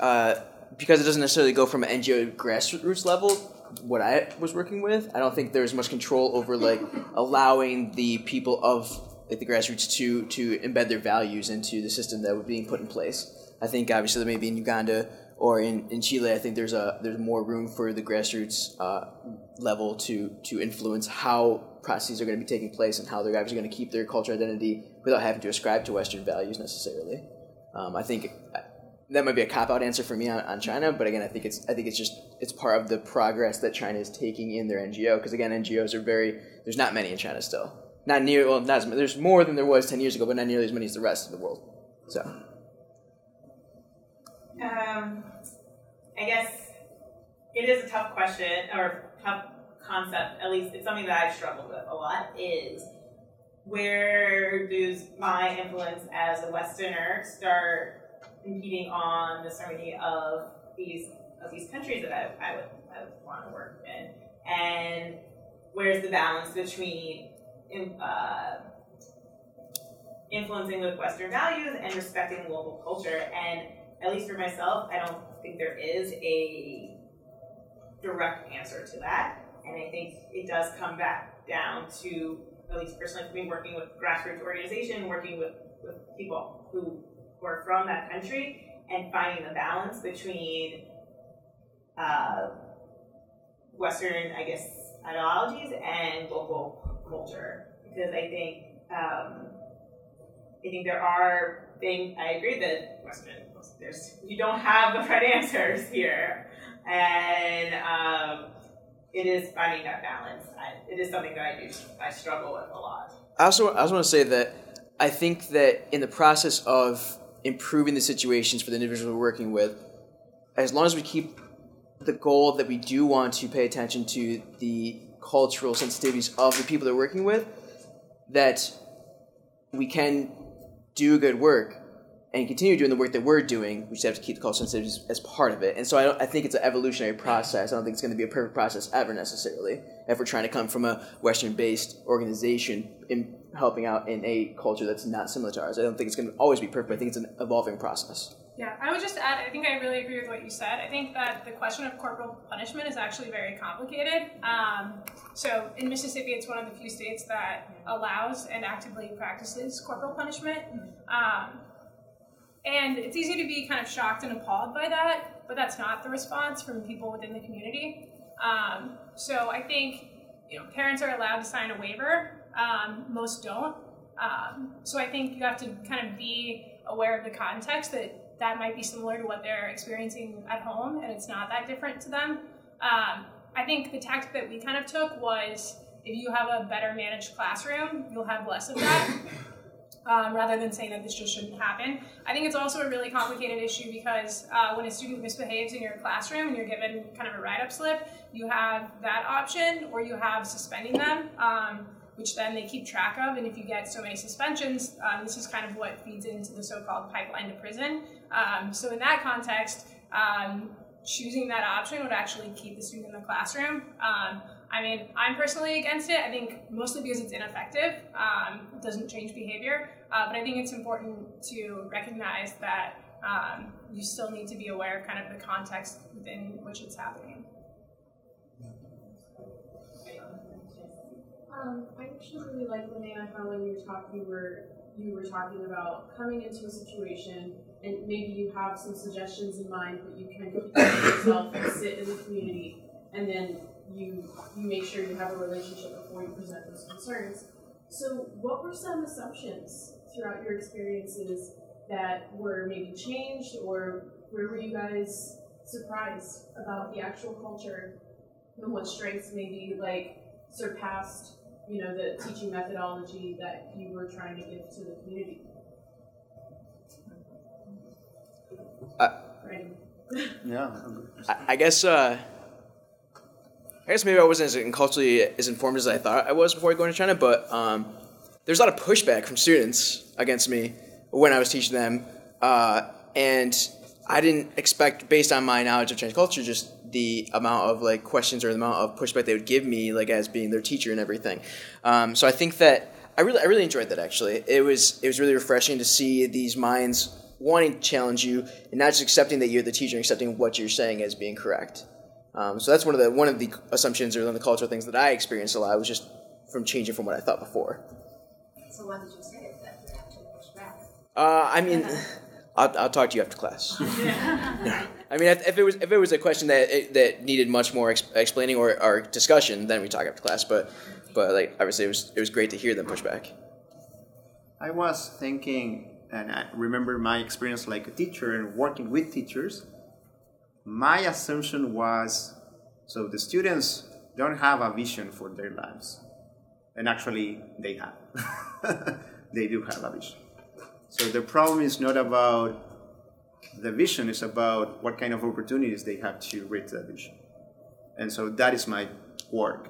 because it doesn't necessarily go from an NGO grassroots level, what I was working with, I don't think there's much control over like allowing the people of like the grassroots to embed their values into the system that was being put in place. I think obviously maybe in Uganda or in Chile, I think there's more room for the grassroots level to influence how processes are going to be taking place and how they're actually going to keep their cultural identity without having to ascribe to Western values necessarily. I think that might be a cop-out answer for me on China, but again, I think it's part of the progress that China is taking in their NGO, because again, NGOs are there's not many in China still. There's more than there was 10 years ago, but not nearly as many as the rest of the world. So. I guess it is a tough question, or tough concept, at least it's something that I've struggled with a lot, is where does my influence as a Westerner start impeding on the sovereignty of these countries that I would want to work in, and where's the balance between influencing with Western values and respecting local culture? And at least for myself, I don't think there is a direct answer to that, and I think it does come back down to, at least personally for me, working with grassroots organization, working with people who are from that country, and finding the balance between Western, I guess, ideologies and local culture. Because I think there are things, I agree that you don't have the right answers here, and it is finding that balance. It is something that I struggle with a lot. I also want to say that I think that in the process of improving the situations for the individuals we're working with, as long as we keep the goal that we do want to pay attention to the cultural sensitivities of the people that we're working with, that we can do good work and continue doing the work that we're doing. We just have to keep the cultural sensitivities as part of it. And so I think it's an evolutionary process. I don't think it's going to be a perfect process ever necessarily if we're trying to come from a Western-based organization in helping out in a culture that's not similar to ours. I don't think it's going to always be perfect. I think it's an evolving process. Yeah, I would just add, I think I really agree with what you said. I think that the question of corporal punishment is actually very complicated. So in Mississippi, it's one of the few states that allows and actively practices corporal punishment. And it's easy to be kind of shocked and appalled by that, but that's not the response from people within the community. So I think parents are allowed to sign a waiver. Most don't. So I think you have to kind of be aware of the context that might be similar to what they're experiencing at home, and it's not that different to them. I think the tactic that we kind of took was, if you have a better managed classroom, you'll have less of that, rather than saying that this just shouldn't happen. I think it's also a really complicated issue because when a student misbehaves in your classroom and you're given kind of a write-up slip, you have that option, or you have suspending them, which then they keep track of, and if you get so many suspensions, this is kind of what feeds into the so-called pipeline to prison. So in that context, choosing that option would actually keep the student in the classroom. I mean, I'm personally against it, I think mostly because it's ineffective. It doesn't change behavior, but I think it's important to recognize that you still need to be aware of kind of the context within which it's happening. I actually really like, Linnea, how when you were talking about coming into a situation and maybe you have some suggestions in mind, but you can keep yourself and sit in the community, and then you make sure you have a relationship before you present those concerns. So what were some assumptions throughout your experiences that were maybe changed, or where were you guys surprised about the actual culture, and what strengths maybe surpassed the teaching methodology that you were trying to give to the community? Yeah. I guess maybe I wasn't as culturally as informed as I thought I was before going to China, but there's a lot of pushback from students against me when I was teaching them, and I didn't expect, based on my knowledge of Chinese culture, just the amount of questions or the amount of pushback they would give me as being their teacher and everything. So I think that I really enjoyed that, actually. It was really refreshing to see these minds wanting to challenge you and not just accepting that you're the teacher and accepting what you're saying as being correct. So that's one of the assumptions or one of the cultural things that I experienced a lot, was just from changing from what I thought before. So what did you say that you actually pushed back? I mean, I'll talk to you after class. I mean, if it was a question that needed much more explaining or discussion, then we talk after class. But obviously it was great to hear them push back. I was thinking, and I remember my experience like a teacher and working with teachers. My assumption was, so the students don't have a vision for their lives, and actually they have. They do have a vision. So the problem is not about the vision, it's about what kind of opportunities they have to reach that vision. And so that is my work,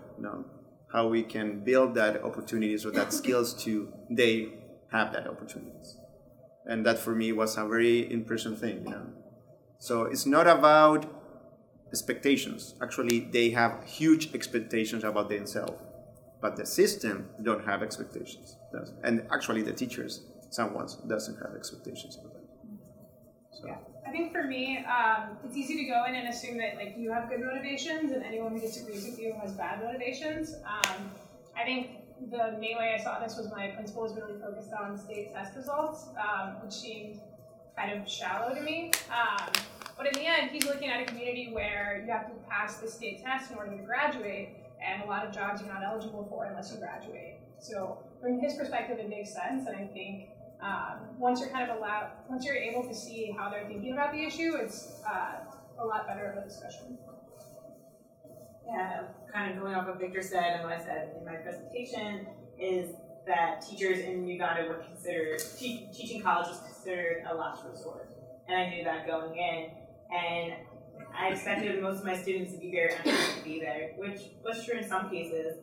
how we can build that opportunities or that skills to they have that opportunities. And that for me was a very impressive thing, So it's not about expectations. Actually, they have huge expectations about themselves, but the system don't have expectations. And actually the teachers, someone doesn't have expectations about that. So. Yeah. I think for me, it's easy to go in and assume that you have good motivations and anyone who disagrees with you has bad motivations. I think the main way I saw this was my principal was really focused on state test results, which seemed kind of shallow to me. But in the end, he's looking at a community where you have to pass the state test in order to graduate, and a lot of jobs you're not eligible for unless you graduate. So from his perspective, it makes sense, and I think once you're able to see how they're thinking about the issue, it's a lot better of a discussion. Yeah, kind of going off what Victor said and what I said in my presentation is that teachers in Uganda were considered, teaching college was considered a last resort. And I knew that going in. And I expected most of my students to be very unhappy to be there, which was true in some cases,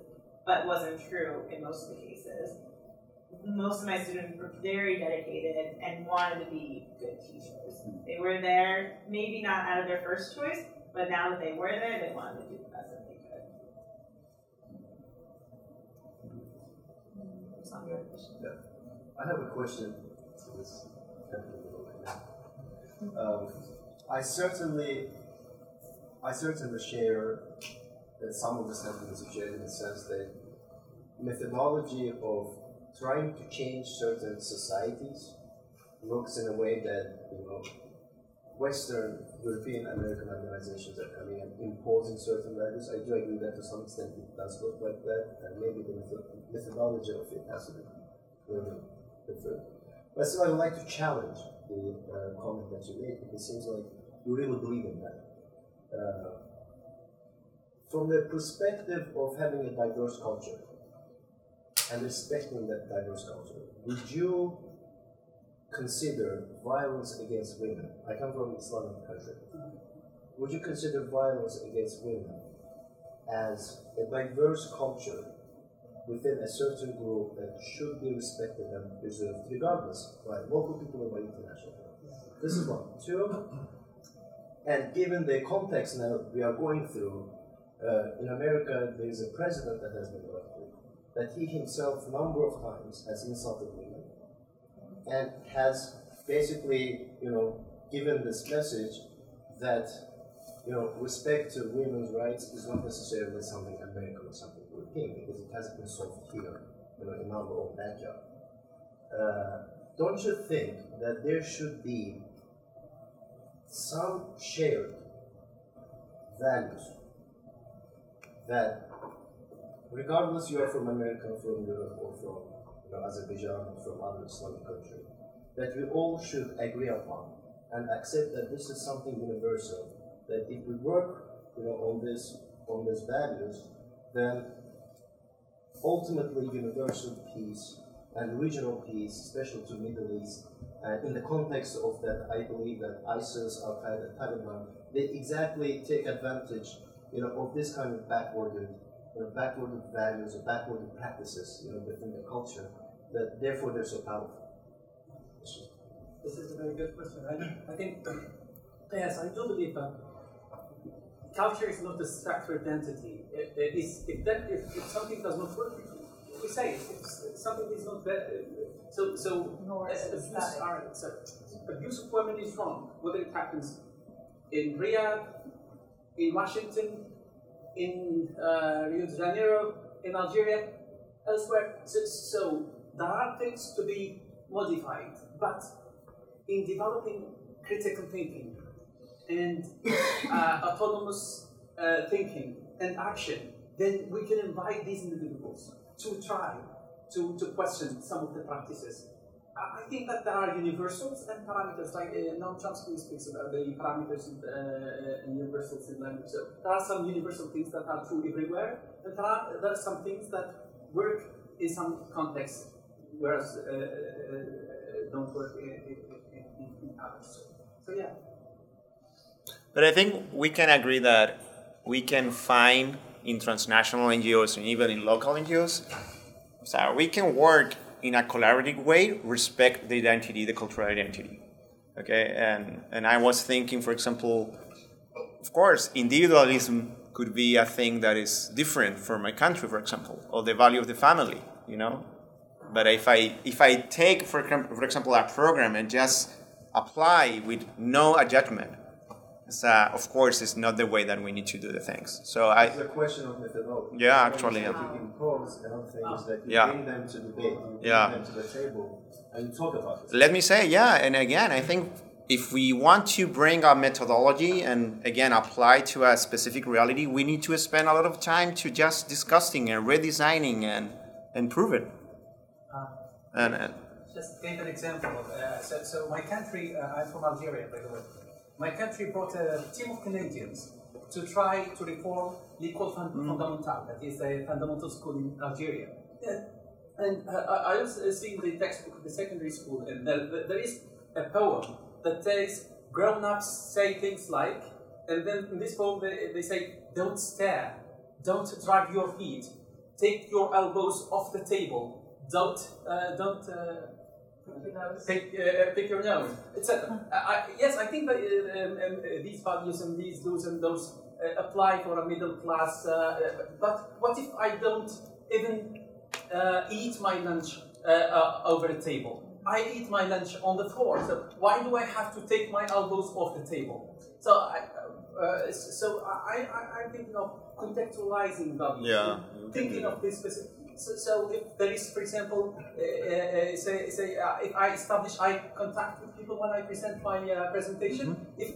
but wasn't true in most of the cases. Most of my students were very dedicated and wanted to be good teachers. They were there, maybe not out of their first choice, but now that they were there, they wanted to do the best that they could. Yeah. I have a question to this. I certainly share some of the sentiments you shared in the sense that methodology of trying to change certain societies looks in a way that Western European American organizations are coming and imposing certain values. I do agree that to some extent it does look like that, and maybe the methodology of it has to be really different. But still, I would like to challenge the comment that you made, because it seems like you really believe in that. From the perspective of having a diverse culture and respecting that diverse culture, would you consider violence against women? I come from an Islamic country. Would you consider violence against women as a diverse culture within a certain group that should be respected and preserved, regardless by local people or by international people? This is one. Two, and given the context now we are going through, in America there is a president that has been elected, that he himself a number of times has insulted women and has basically, given this message that, respect to women's rights is not necessarily something American or something European, because it hasn't been solved here, in our own backyard. Don't you think that there should be some shared values that, regardless you are from America, from Europe, or from Azerbaijan, or from other Islamic country, that we all should agree upon and accept that this is something universal, that if we work on these values, then ultimately universal peace and regional peace, especially to Middle East, in the context of that, I believe that ISIS, Al-Qaeda, Taliban, they exactly take advantage of this kind of backwarded values or backwarded practices within the culture, that therefore they're so powerful. This is a very good question. I think, yes, I do believe that culture is not a sacred entity. If something does not work, we say it. If something is not better, abuse of women is wrong, whether it happens in Riyadh, in Washington, in Rio de Janeiro, in Algeria, elsewhere. So there are things to be modified, but in developing critical thinking and autonomous thinking and action, then we can invite these individuals to try to question some of the practices. I think that there are universals and parameters, like Noam Chomsky speaks about the parameters and universals in language. So there are some universal things that are true everywhere, and there are some things that work in some contexts, whereas don't work in others. So yeah. But I think we can agree that we can find in transnational NGOs and even in local NGOs, so we can work in a collaborative way, respect the identity, the cultural identity. Okay, and I was thinking, for example, of course, individualism could be a thing that is different for my country, for example, or the value of the family, But if I take, for example, a program and just apply with no adjustment, of course, it's not the way that we need to do the things. So it's a question of methodology. Yeah, actually. You impose and things that you bring them to debate, you bring them to the table, and you talk about it. Let me say, and again, I think if we want to bring our methodology and again apply to a specific reality, we need to spend a lot of time to just discussing and redesigning and prove it. Just give an example. So my country, I'm from Algeria, by the way. My country brought a team of Canadians to try to reform l'école fondamentale, that is a fundamental school in Algeria. And I also see in the textbook of the secondary school, and there is a poem that says, grown-ups say things like, and then in this poem they say, don't stare, don't drag your feet, take your elbows off the table, don't pick your nose, etc. Yes, I think that these values and these do's and those apply for a middle class. But what if I don't even eat my lunch over a table? I eat my lunch on the floor. So why do I have to take my elbows off the table? So I'm thinking of contextualizing values. Yeah. Thinking of this specific. So if there is, for example, if I establish eye contact with people when I present my presentation, if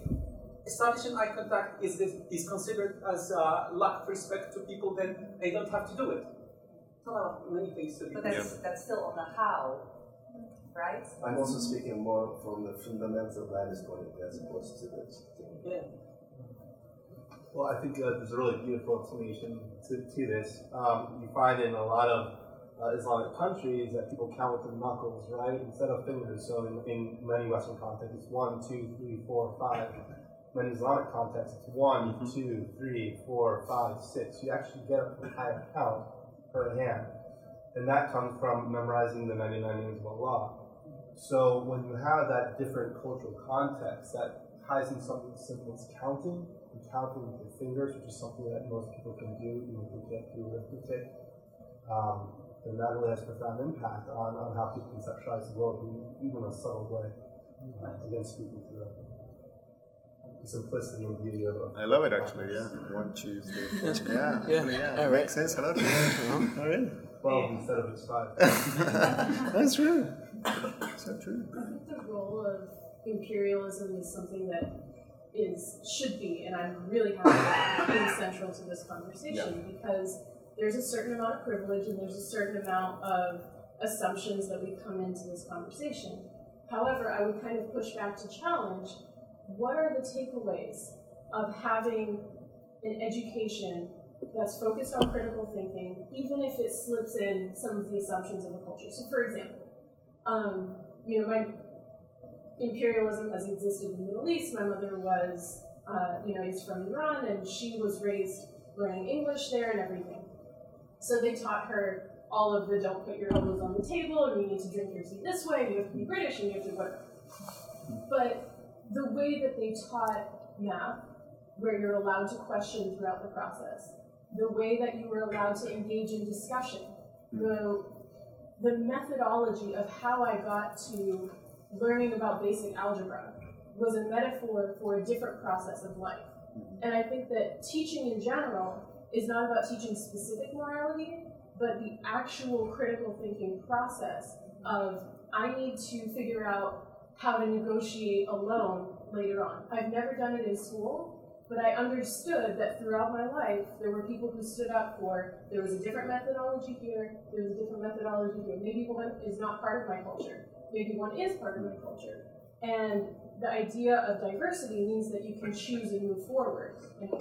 establishing eye contact is considered as lack of respect to people, then I don't have to do it. Many things to be. But that's still on the how, right? I'm also speaking more from the fundamental values point of view as opposed to the. Yeah. Well, I think there's a really beautiful explanation to this. You find in a lot of Islamic countries that people count with their knuckles, right, instead of fingers. So in many Western contexts, it's 1, 2, 3, 4, 5. Many Islamic contexts, it's 1, 2, 3, 4, 5, 6. You actually get a higher count per hand. And that comes from memorizing the 99 names of Allah. So when you have that different cultural context, that ties in something as simple as counting, and counting with your fingers, which is something that most people can do, even if they can't do arithmetic, then that really has profound impact on how people conceptualize the world in even a subtle way. Again, speaking to the simplicity and beauty of it. I love it actually, yeah. 1, 2, 3. Yeah. Makes sense a lot. All right. 12 instead of just 5. That's true. So true. I think the role of imperialism is something that should be, and I'm really happy that it's central to this conversation because there's a certain amount of privilege and there's a certain amount of assumptions that we come into this conversation. However, I would kind of push back to challenge, what are the takeaways of having an education that's focused on critical thinking, even if it slips in some of the assumptions of the culture? So for example, my imperialism has existed in the Middle East. My mother was, is from Iran, and she was raised learning English there and everything. So they taught her all of the don't put your elbows on the table, and you need to drink your tea this way, and you have to be British, and you have to whatever. But the way that they taught math, where you're allowed to question throughout the process, the way that you were allowed to engage in discussion, the methodology of how I got to learning about basic algebra was a metaphor for a different process of life. And I think that teaching in general is not about teaching specific morality, but the actual critical thinking process of, I need to figure out how to negotiate a loan later on. I've never done it in school, but I understood that throughout my life, there were people who stood up for, there was a different methodology here, there was a different methodology here. Maybe one is not part of my culture. Maybe one is part of my culture. And the idea of diversity means that you can choose and move forward. And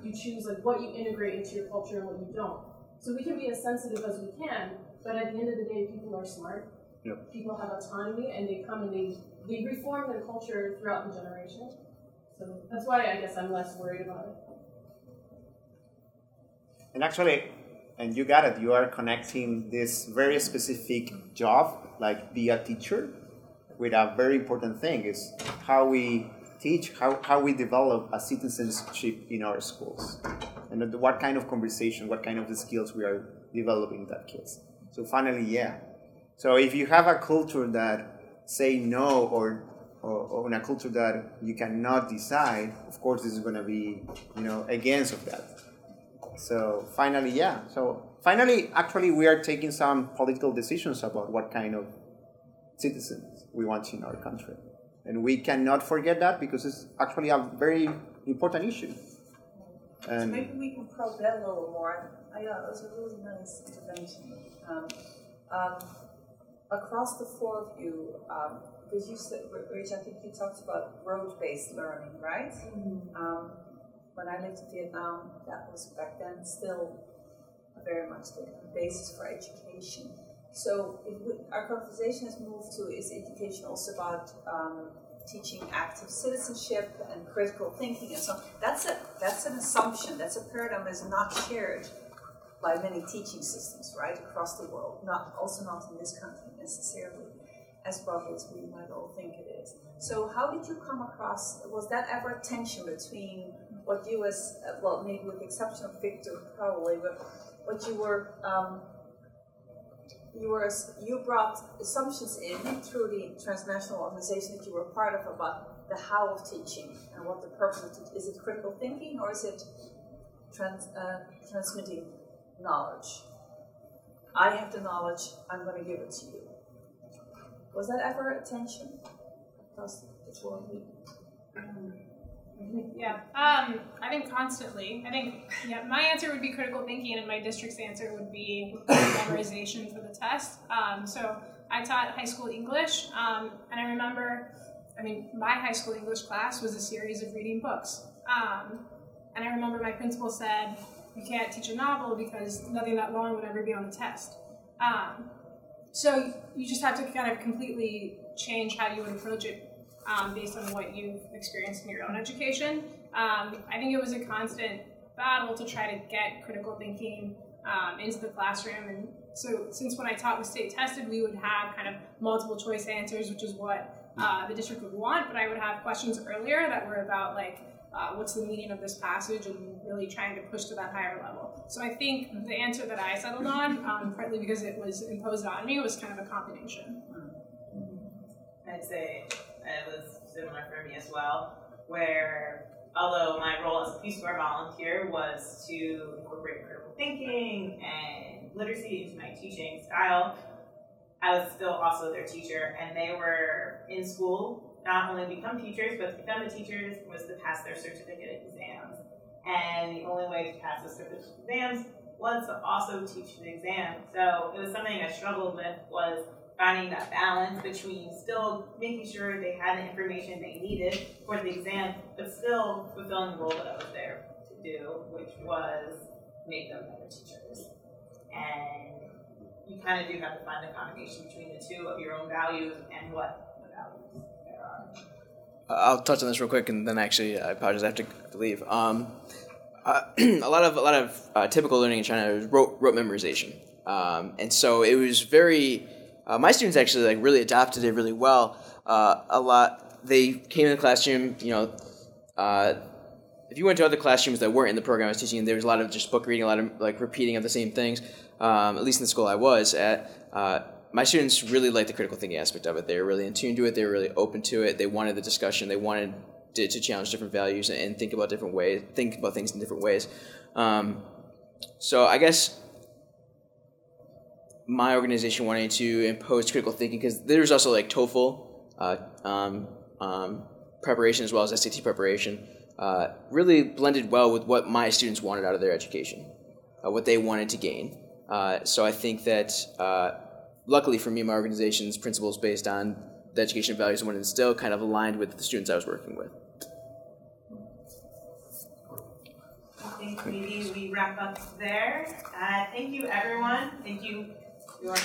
you choose what you integrate into your culture and what you don't. So we can be as sensitive as we can, but at the end of the day, people are smart. Yep. People have autonomy, and they come and they reform their culture throughout the generation. So that's why I guess I'm less worried about it. And actually, and you got it, you are connecting this very specific job, like be a teacher, with a very important thing is how we teach, how we develop a citizenship in our schools. And what kind of conversation, what kind of the skills we are developing that kids. So finally, yeah. So if you have a culture that say no or in a culture that you cannot decide, of course this is going to be, against of that. So finally, yeah. So finally, actually, we are taking some political decisions about what kind of citizens we want in our country. And we cannot forget that because it's actually a very important issue. And so maybe we can probe that a little more. I thought it was a really nice intervention. Across the four of you, because you said, Rich, I think you talked about road-based learning, right? Mm-hmm. When I lived in Vietnam, that was back then still very much the basis for education. So our conversation has moved to, is education also about teaching active citizenship and critical thinking and so on? That's an assumption, that's a paradigm that is not shared by many teaching systems, right, across the world, also not in this country necessarily, as broadly as we might all think it is. So how did you come across, was that ever a tension between what you as, well, maybe with the exception of Victor probably, but what you were you brought assumptions in through the transnational organization that you were part of about the how of teaching and what the purpose of teaching. Is it critical thinking or is it transmitting knowledge? I have the knowledge, I'm going to give it to you. Was that ever a tension across the two of you? Yeah, I think constantly. I think, my answer would be critical thinking, and my district's answer would be memorization for the test. So I taught high school English, and I remember, my high school English class was a series of reading books. And I remember my principal said, you can't teach a novel because nothing that long would ever be on the test. So you just have to kind of completely change how you would approach it based on what you've experienced in your own education. I think it was a constant battle to try to get critical thinking into the classroom. And so since when I taught with state tested, we would have kind of multiple choice answers, which is what the district would want, but I would have questions earlier that were about what's the meaning of this passage and really trying to push to that higher level. So I think the answer that I settled on, partly because it was imposed on me, was kind of a combination. I'd say it was similar for me as well, where although my role as a Peace Corps volunteer was to incorporate critical thinking and literacy into my teaching style, I was still also their teacher, and they were in school not only to become teachers, but to become the teachers was to pass their certificate exams. And the only way to pass the certificate exams was to also teach the exam. So it was something I struggled with, was finding that balance between still making sure they had the information they needed for the exam, but still fulfilling the role that I was there to do, which was make them better teachers. And you kind of do have to find the combination between the two of your own values and what the values there are. I'll touch on this real quick, and then actually I apologize, I have to leave. A lot of typical learning in China is rote memorization, and so it was very. My students actually really adopted it really well. They came in the classroom. If you went to other classrooms that weren't in the program I was teaching, there was a lot of just book reading, a lot of repeating of the same things. At least in the school I was at, my students really liked the critical thinking aspect of it. They were really in tune to it. They were really open to it. They wanted the discussion. They wanted to challenge different values and think about different ways, think about things in different ways. So I guess my organization wanted to impose critical thinking because there's also TOEFL preparation as well as SAT preparation. Really blended well with what my students wanted out of their education, what they wanted to gain. So I think that, luckily for me, my organization's principles based on the education values and what it instilled kind of aligned with the students I was working with. I think maybe we wrap up there. Thank you, everyone. Thank you, your